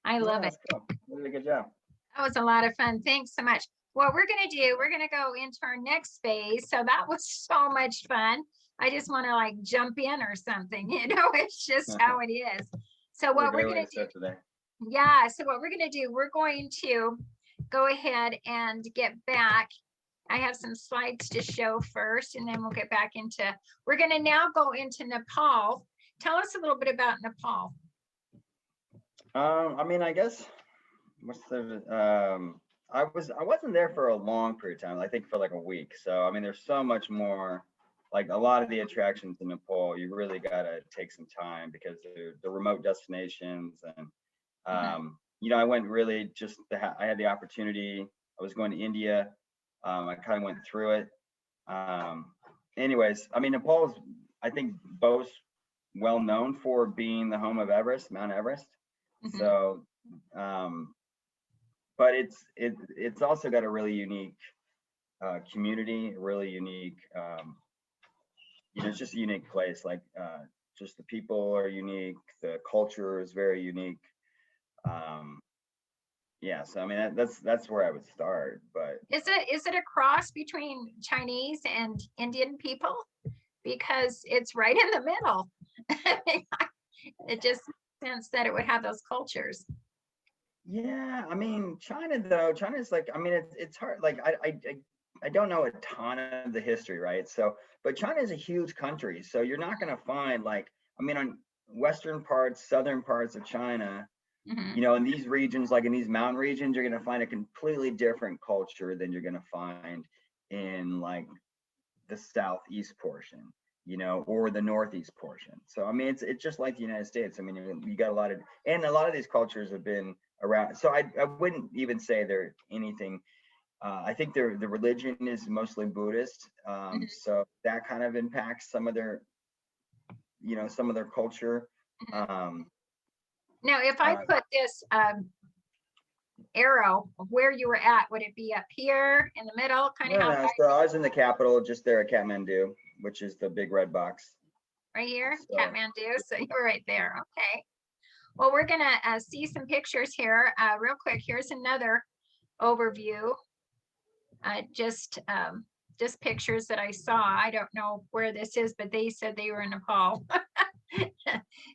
I love it. Cool. You did a good job. That was a lot of fun. Thanks so much. What we're going to do, we're going to go into our next phase. So that was so much fun. I just want to like jump in or something, it's just how it is. So what we're going to do, today. yeah. So what we're going to do, we're going to go ahead and get back. I have some slides to show first, and then we'll get back into, we're going to now go into Nepal. Tell us a little bit about Nepal. I mean, I guess I wasn't there for a long period of time. I think for like a week. So I mean, there's so much more. Like a lot of the attractions in Nepal, you really gotta take some time because they're the remote destinations, and I went really just I had the opportunity. I was going to India. I kind of went through it. Anyways, I mean, Nepal is, I think, both well known for being the home of Everest, Mount Everest. So, but it's also got a really unique community, a really unique, it's just a unique place. Like, just the people are unique. The culture is very unique. Yeah, so I mean that's where I would start. But is it a cross between Chinese and Indian people? Because it's right in the middle. It just makes sense that it would have those cultures. Yeah, I mean, China's like, I mean, it's hard. Like, I don't know a ton of the history, right? So, but China is a huge country, so you're not gonna find like, I mean, on western parts, southern parts of China, in these regions, like in these mountain regions, you're gonna find a completely different culture than you're gonna find in like the southeast portion, or the northeast portion. So I mean, it's just like the United States. I mean, you got a lot of these cultures have been around. So I wouldn't even say they're anything. I think the religion is mostly Buddhist, so that kind of impacts some of their culture. Now, if I put this arrow where you were at, would it be up here in the middle? Kind of No, so I was in the capital, just there at Kathmandu, which is the big red box. Right here, So, Kathmandu. So you were right there. Okay. Well, we're gonna see some pictures here real quick. Here's another overview. Just pictures that I saw. I don't know where this is, but they said they were in Nepal.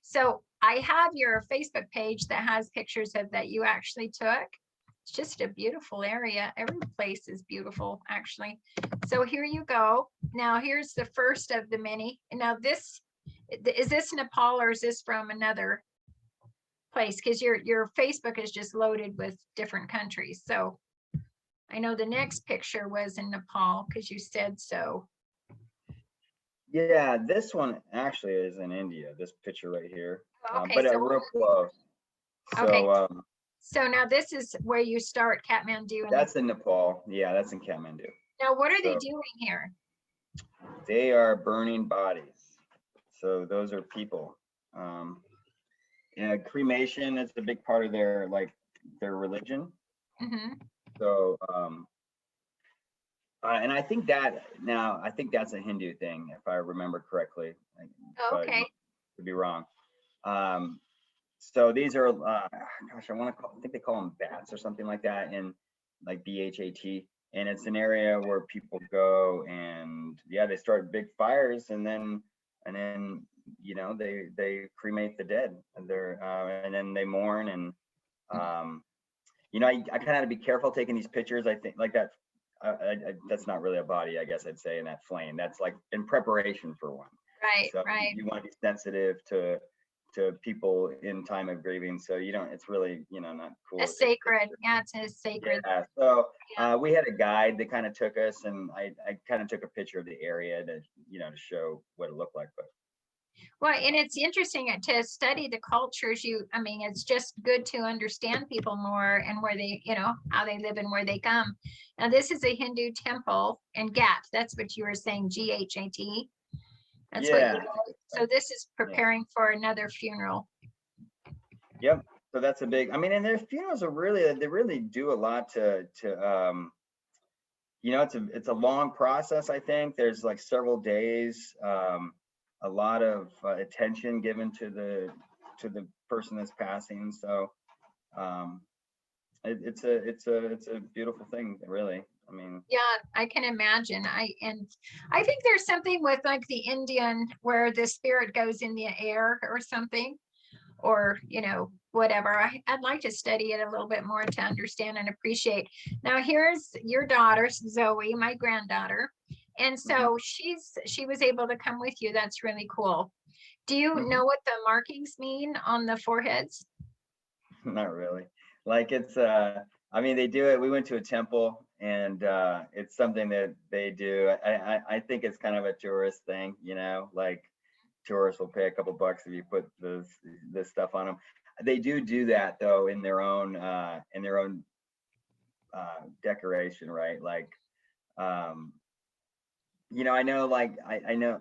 So I have your Facebook page that has pictures of that you actually took. It's just a beautiful area. Every place is beautiful, actually. So here you go. Now here's the first of the many. Now is this Nepal or is this from another place? Because your Facebook is just loaded with different countries. So I know the next picture was in Nepal because you said so. Yeah, this one actually is in India, this picture right here. Okay, But so real close. okay. So So now this is where you start, Kathmandu. And that's in Nepal. Yeah, that's in Kathmandu. now what are they So doing here? they are burning bodies. So those are people. Cremation is a big part of their religion. So and I think that's a Hindu thing, if I remember correctly. Okay. But could be wrong. So these are, gosh, I think they call them bats or something like that, and like BHAT. And it's an area where people go and they start big fires, and then they cremate the dead, and then they mourn. And I kind of had to be careful taking these pictures. I think like that. That's not really a body, I guess I'd say, in that flame. That's like in preparation for one. Right, so right. You want to be sensitive to people in time of grieving. So it's really, not cool. It's sacred. Yeah, it's sacred. Yeah. So we had a guide that kind of took us, and I kind of took a picture of the area to, to show what it looked like. But well, and it's interesting to study the cultures. I mean, it's just good to understand people more and where they, how they live and where they come. Now, this is a Hindu temple in Ghat. That's what you were saying, GHAT. That's what you know. So this is preparing for another funeral. Yep. So that's a big, I mean, and their funerals are they really do a lot to it's a long process. I think there's like several days, a lot of attention given to the person that's passing. So it's a beautiful thing, really. I mean, Yeah, I can imagine. I think there's something with like the Indian where the spirit goes in the air or something, or whatever. I'd like to study it a little bit more to understand and appreciate. Now here's your daughter, Zoe, my granddaughter. And so she was able to come with you. That's really cool. Do you know what the markings mean on the foreheads? not really. Like it's I mean, they do it. We went to a temple, and it's something that they do. I think it's kind of a tourist thing, like tourists will pay a couple bucks if you put this stuff on them. They do that though in their own decoration, right? Like, I know, like I know.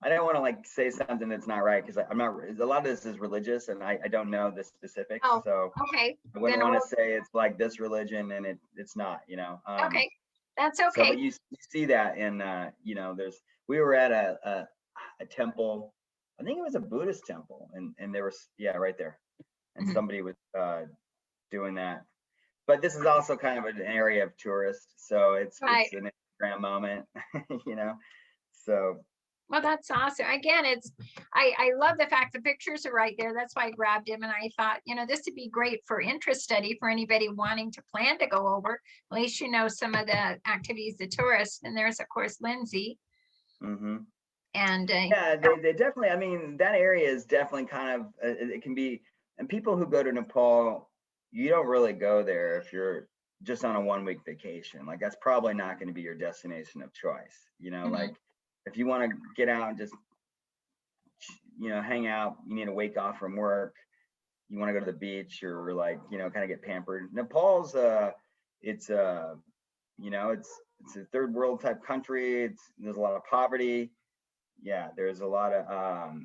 I don't want to like say something that's not right, because I'm not. A lot of this is religious, and I don't know the specifics, Oh, so okay. I wouldn't Then want to say it's like this religion and it's not. okay, that's So, okay. but you see that in we were at a temple. I think it was a Buddhist temple, and there was right there, and Mhm. somebody was doing that. But this is also kind of an area of tourists, so it's Right. an Instagram moment, So Well, that's awesome. Again, I love the fact the pictures are right there. That's why I grabbed him, and I thought, this would be great for interest study for anybody wanting to plan to go over. At least some of the activities, the tourists. And there's of course Lindsay. hmm And yeah, they definitely. I mean, that area is definitely kind of it can be. And people who go to Nepal, you don't really go there if you're just on a 1 week vacation. Like that's probably not going to be your destination of choice. Like if you want to get out and just hang out, you need to wake off from work, you want to go to the beach, or like kind of get pampered. Nepal's it's it's a third world type country. There's a lot of poverty. Yeah, there's a lot of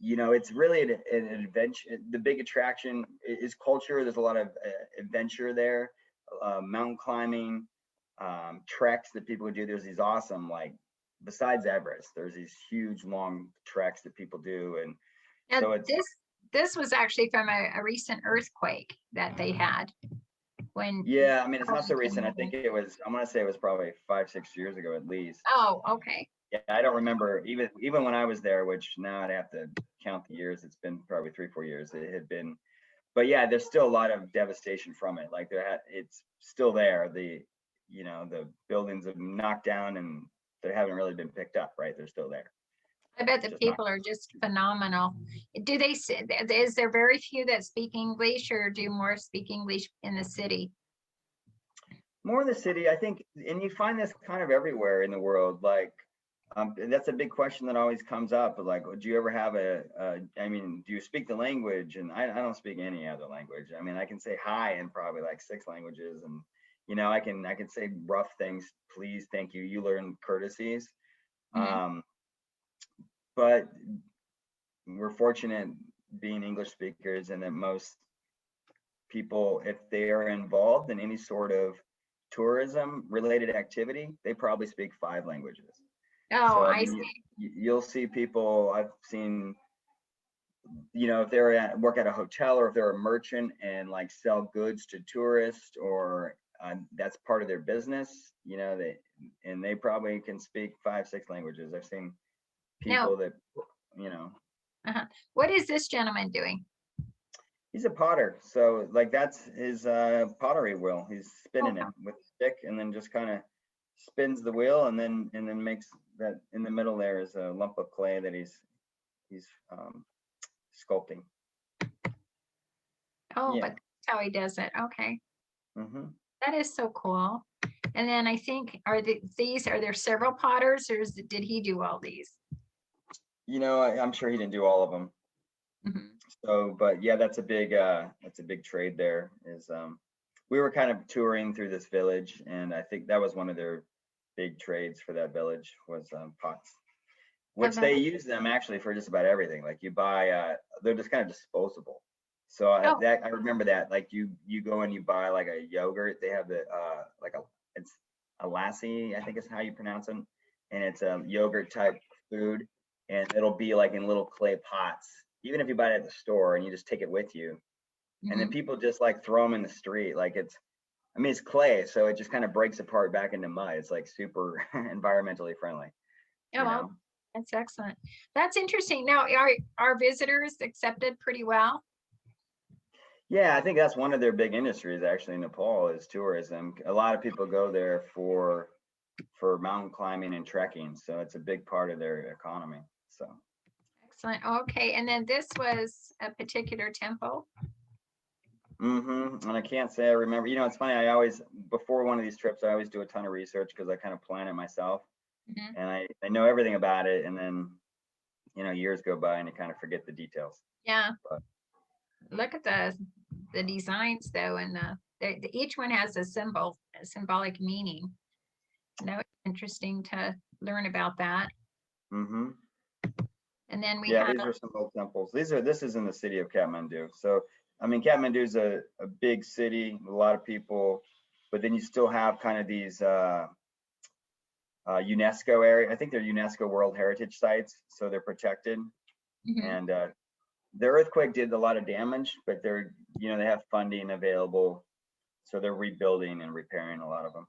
it's really an adventure. The big attraction is culture. There's a lot of adventure there, mountain climbing, treks that people do. There's these awesome, like, besides Everest, there's these huge long treks that people do, and so it's this was actually from a recent earthquake that they had when. yeah. I mean, it's not so recent. I think it was. I'm gonna say it was probably 5-6 years ago at least. Oh, okay. Yeah, I don't remember even when I was there, which now I'd have to count the years. It's been probably 3-4 years. It had been, but yeah, there's still a lot of devastation from it. Like it's still there. The buildings have been knocked down, and they haven't really been picked up. Right, they're still there. I bet the people are just phenomenal. Do they say, is there very few that speak English, or do more speak English in the city? More in the city, I think, and you find this kind of everywhere in the world. Like, that's a big question that always comes up. Like, do you ever have I mean, do you speak the language? And I don't speak any other language. I mean, I can say hi in probably like 6 languages, and I can say rough things, please, thank you. You learn courtesies. But we're fortunate being English speakers, and that most people, if they are involved in any sort of tourism related activity, they probably speak 5 languages. Oh, So I mean, see. you'll see people, I've seen, if they're work at a hotel, or if they're a merchant and like sell goods to tourists, or that's part of their business, they probably can speak 5-6 languages. I've seen people that, What is this gentleman doing? he's a potter. So like that's his pottery wheel. He's spinning it with a stick, and then just kind of spins the wheel, and then makes that. In the middle there is a lump of clay that he's sculpting. Oh, but that's how he does it. Okay. That is so cool. And then I think, are there several potters, or did he do all these? I'm sure he didn't do all of them. So, but yeah, that's a big trade there. Is we were kind of touring through this village, and I think that was one of their big trades for that village was pots, which they use them actually for just about everything. Like you buy, they're just kind of disposable. So I remember that. Like you go and you buy like a yogurt. They have it's a lassi, I think is how you pronounce it, and it's a yogurt type food, and it'll be like in little clay pots. Even if you buy it at the store and you just take it with you, and then people just like throw them in the street. Like I mean, it's clay, so it just kind of breaks apart back into mud. It's like super environmentally friendly. Oh, You well, know? that's excellent. That's interesting. Now, are visitors accepted pretty well? Yeah, I think that's one of their big industries actually in Nepal is tourism. A lot of people go there for mountain climbing and trekking, so it's a big part of their economy. So Excellent. Okay, and then this was a particular temple. and I can't say I remember. You know, it's funny. I always before one of these trips, I always do a ton of research because I kind of plan it myself, and I know everything about it, and then years go by and you kind of forget the details. Yeah. But Look at the designs though, and each one has a symbolic meaning. No, interesting to learn about that. And then we have, these are some old temples. This is in the city of Kathmandu. So I mean, Kathmandu is a big city, a lot of people, but then you still have kind of these UNESCO area. I think they're UNESCO World Heritage Sites, so they're protected. And the earthquake did a lot of damage, but they have funding available, so they're rebuilding and repairing a lot of them.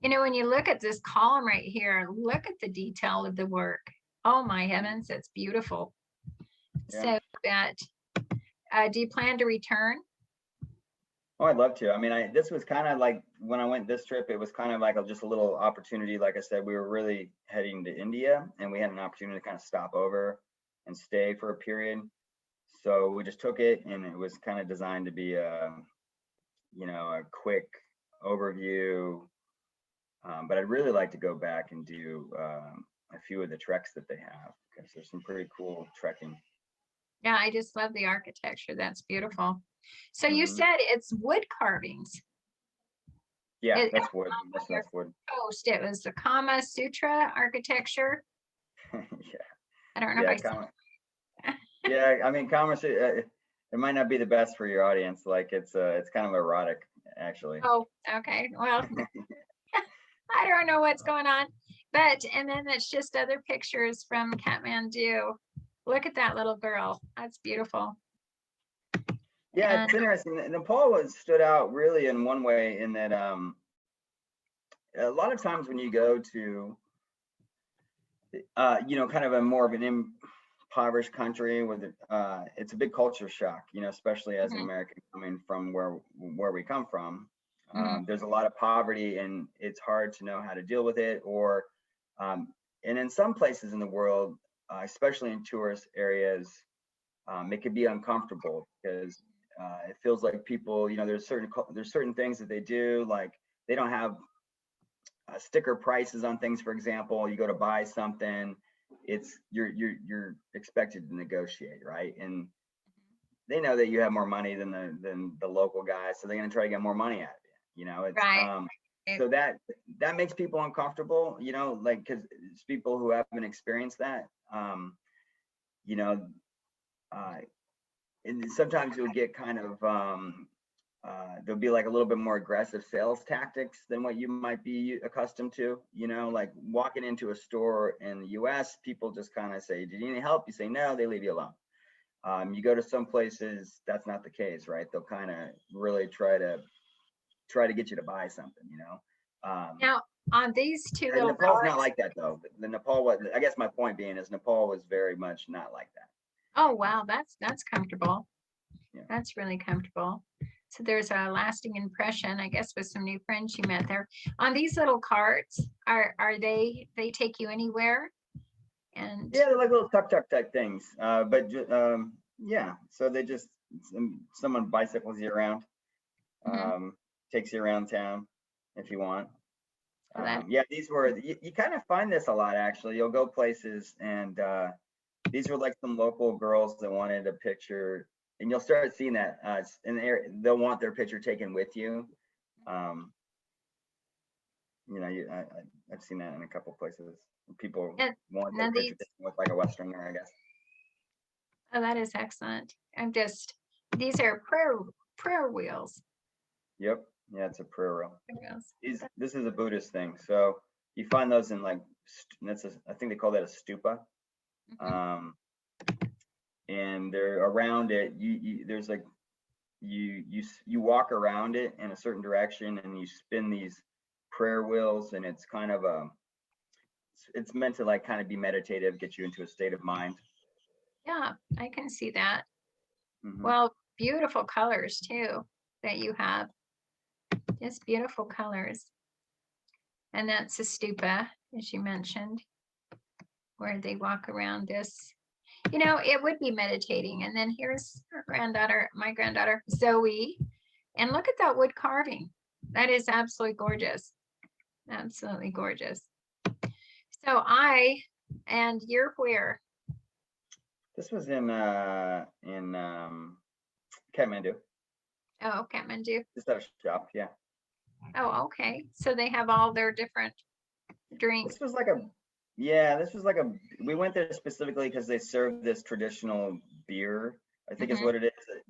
when you look at this column right here, look at the detail of the work. Oh my heavens, it's beautiful. Yeah. So that, do you plan to return? Oh, I'd love to. I mean, this was kind of like when I went this trip, it was kind of like just a little opportunity. Like I said, we were really heading to India and we had an opportunity to kind of stop over and stay for a period. So we just took it, and it was kind of designed to be a quick overview. But I'd really like to go back and do a few of the treks that they have, because there's some pretty cool trekking. Yeah, I just love the architecture. That's beautiful. So you said it's wood carvings. Yeah, that's wood. That's wood. Post, it was the Kama Sutra architecture. Yeah. I don't know if I said. Yeah, I mean, Kama Sutra, it might not be the best for your audience. Like it's kind of erotic, actually. Oh, okay. Well, I don't know what's going on, and then it's just other pictures from Kathmandu. Look at that little girl. That's beautiful. Yeah, it's interesting. Nepal stood out really in one way, in that a lot of times when you go to kind of a more of an impoverished country with it's a big culture shock, especially as an American coming from where we come from. There's a lot of poverty, and it's hard to know how to deal with it, and in some places in the world, especially in tourist areas, it can be uncomfortable because it feels like people, there's certain things that they do, like they don't have sticker prices on things. For example, you go to buy something, you're expected to negotiate, right? And they know that you have more money than the local guy, so they're going to try to get more money out of you. It's right. So that makes people uncomfortable, like, because it's people who haven't experienced that. And sometimes you'll get kind of there'll be like a little bit more aggressive sales tactics than what you might be accustomed to. Like walking into a store in the US, people just kind of say, "Do you need help?" You say no, they leave you alone. You go to some places, that's not the case, right? They'll kind of really try to get you to buy something. Now on these two little Nepal's cards, not like that though. The Nepal was, I guess my point being is Nepal was very much not like that. oh wow, that's comfortable. Yeah. That's really comfortable. So there's a lasting impression, I guess, with some new friends you met there. On these little cards, are they take you anywhere? And yeah, they're like little tuk-tuk type things. Yeah, so they just, someone bicycles you around, takes you around town if you want. Yeah, these were, you kind of find this a lot, actually. You'll go places, and these were like some local girls that wanted a picture, and you'll start seeing that they'll want their picture taken with you. I've seen that in a couple places. People want their picture taken with like a Westerner, I guess. Oh, that is excellent. These are prayer wheels. Yep. Yeah, it's a prayer wheel. This is a Buddhist thing. So you find those in like, I think they call that a stupa. And they're around it. There's like, you walk around it in a certain direction and you spin these prayer wheels, and it's kind of it's meant to like kind of be meditative, get you into a state of mind. Yeah, I can see that. Mhm. Well, beautiful colors too that you have. Just beautiful colors. And that's a stupa, as you mentioned, where they walk around this. You know, it would be meditating. And then here's her granddaughter, my granddaughter, Zoe. And look at that wood carving. That is absolutely gorgeous. Absolutely gorgeous. So and you're where? This was in Kathmandu. Oh, Kathmandu. Just at a shop, yeah. Oh, okay. So they have all their different drinks. This was like we went there specifically because they serve this traditional beer, I think is what it is. It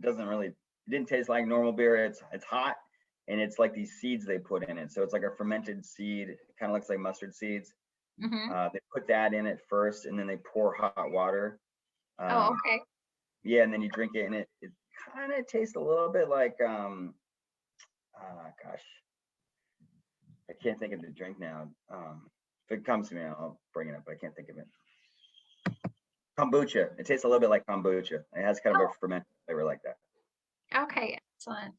didn't taste like normal beer. It's hot, and it's like these seeds they put in it. So it's like a fermented seed. It kind of looks like mustard seeds. They put that in it first, and then they pour hot water. Oh, okay. Yeah, and then you drink it, and it kind of tastes a little bit like gosh, I can't think of the drink now. If it comes to me, I'll bring it up, but I can't think of it. Kombucha. It tastes a little bit like kombucha. It has kind of a fermented flavor like that. Okay, excellent.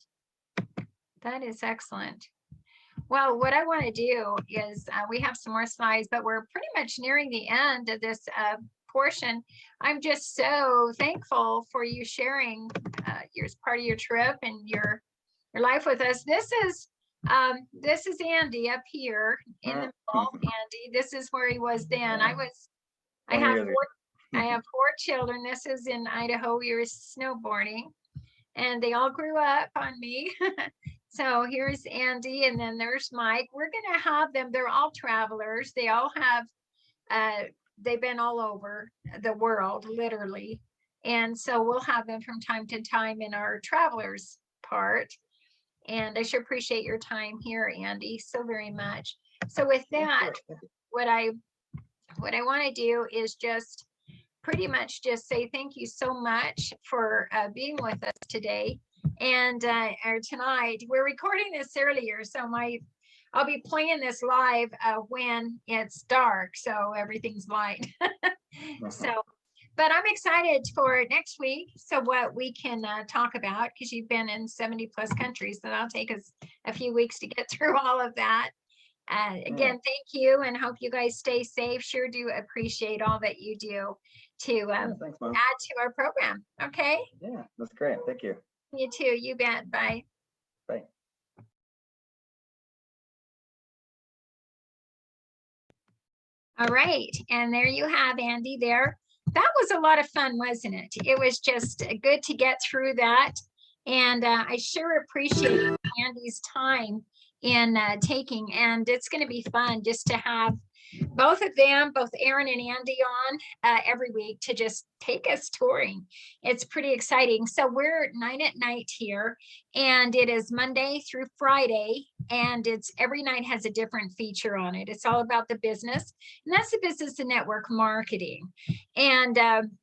That is excellent. Well, what I want to do is we have some more slides, but we're pretty much nearing the end of this portion. I'm just so thankful for you sharing your part of your trip and your life with us. This is Andy up here in the middle. Andy, this is where he was then. I have 4 children. This is in Idaho. We were snowboarding, and they all grew up on me. So here's Andy, and then there's Mike. We're gonna have them. They're all travelers. They all have they've been all over the world, literally. And so we'll have them from time to time in our travelers part. And I sure appreciate your time here, Andy, so very much. So with that, what I want to do is just pretty much just say thank you so much for being with us today. And or tonight, we're recording this earlier, so I'll be playing this live when it's dark, so everything's light. So, but I'm excited for next week. So what we can talk about, because you've been in 70+ countries, so that'll take us a few weeks to get through all of that. Again, thank you, and hope you guys stay safe. Sure do appreciate all that you do to Thanks, Mom. add to our program. Okay. Yeah, that's great. Thank you. You too. You bet. Bye. Bye. All right. And there you have Andy there. That was a lot of fun, wasn't it? It was just good to get through that. And I sure appreciate Andy's time in taking, and it's going to be fun just to have both of them, both Erin and Andy on every week to just take us touring. It's pretty exciting. So we're 9atNight here, and it is Monday through Friday, and it's every night has a different feature on it. It's all about the business, and that's the business and network marketing. And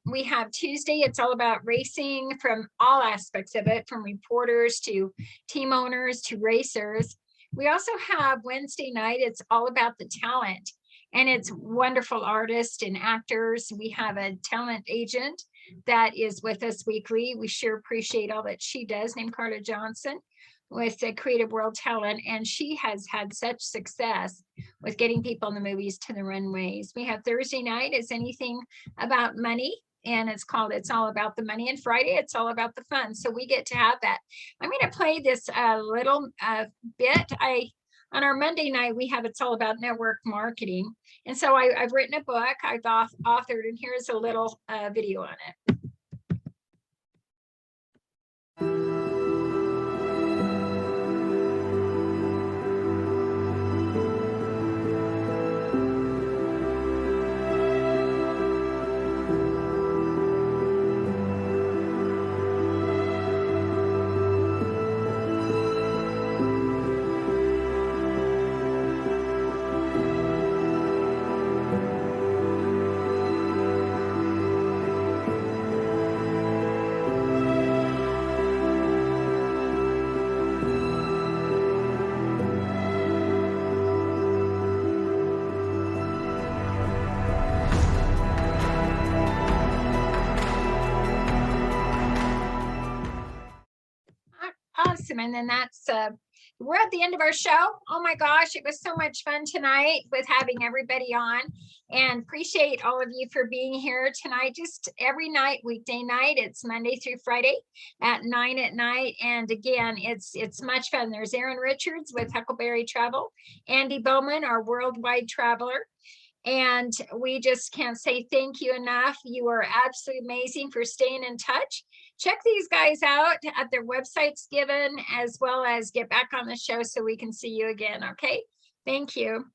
we have Tuesday, it's all about racing from all aspects of it, from reporters to team owners to racers. We also have Wednesday night, it's all about the talent. And it's wonderful artists and actors. We have a talent agent that is with us weekly. We sure appreciate all that she does, named Carla Johnson with the Creative World Talent. And she has had such success with getting people in the movies to the runways. We have Thursday night is anything about money. And it's called It's All About the Money. And Friday, it's all about the fun. So we get to have that. I'm going to play this little bit. On our Monday night, we have It's All About Network Marketing. And so I've written a book, I've authored, and here's a little video on it. awesome. And then that's we're at the end of our show. Oh my gosh, it was so much fun tonight with having everybody on, and appreciate all of you for being here tonight. Just every night, weekday night, it's Monday through Friday at 9 at night. And again, it's much fun. There's Erin Richards with Huckleberry Travel, Andy Bowman, our worldwide traveler. And we just can't say thank you enough. You are absolutely amazing for staying in touch. Check these guys out at their websites given, as well as get back on the show so we can see you again. Okay. Thank you.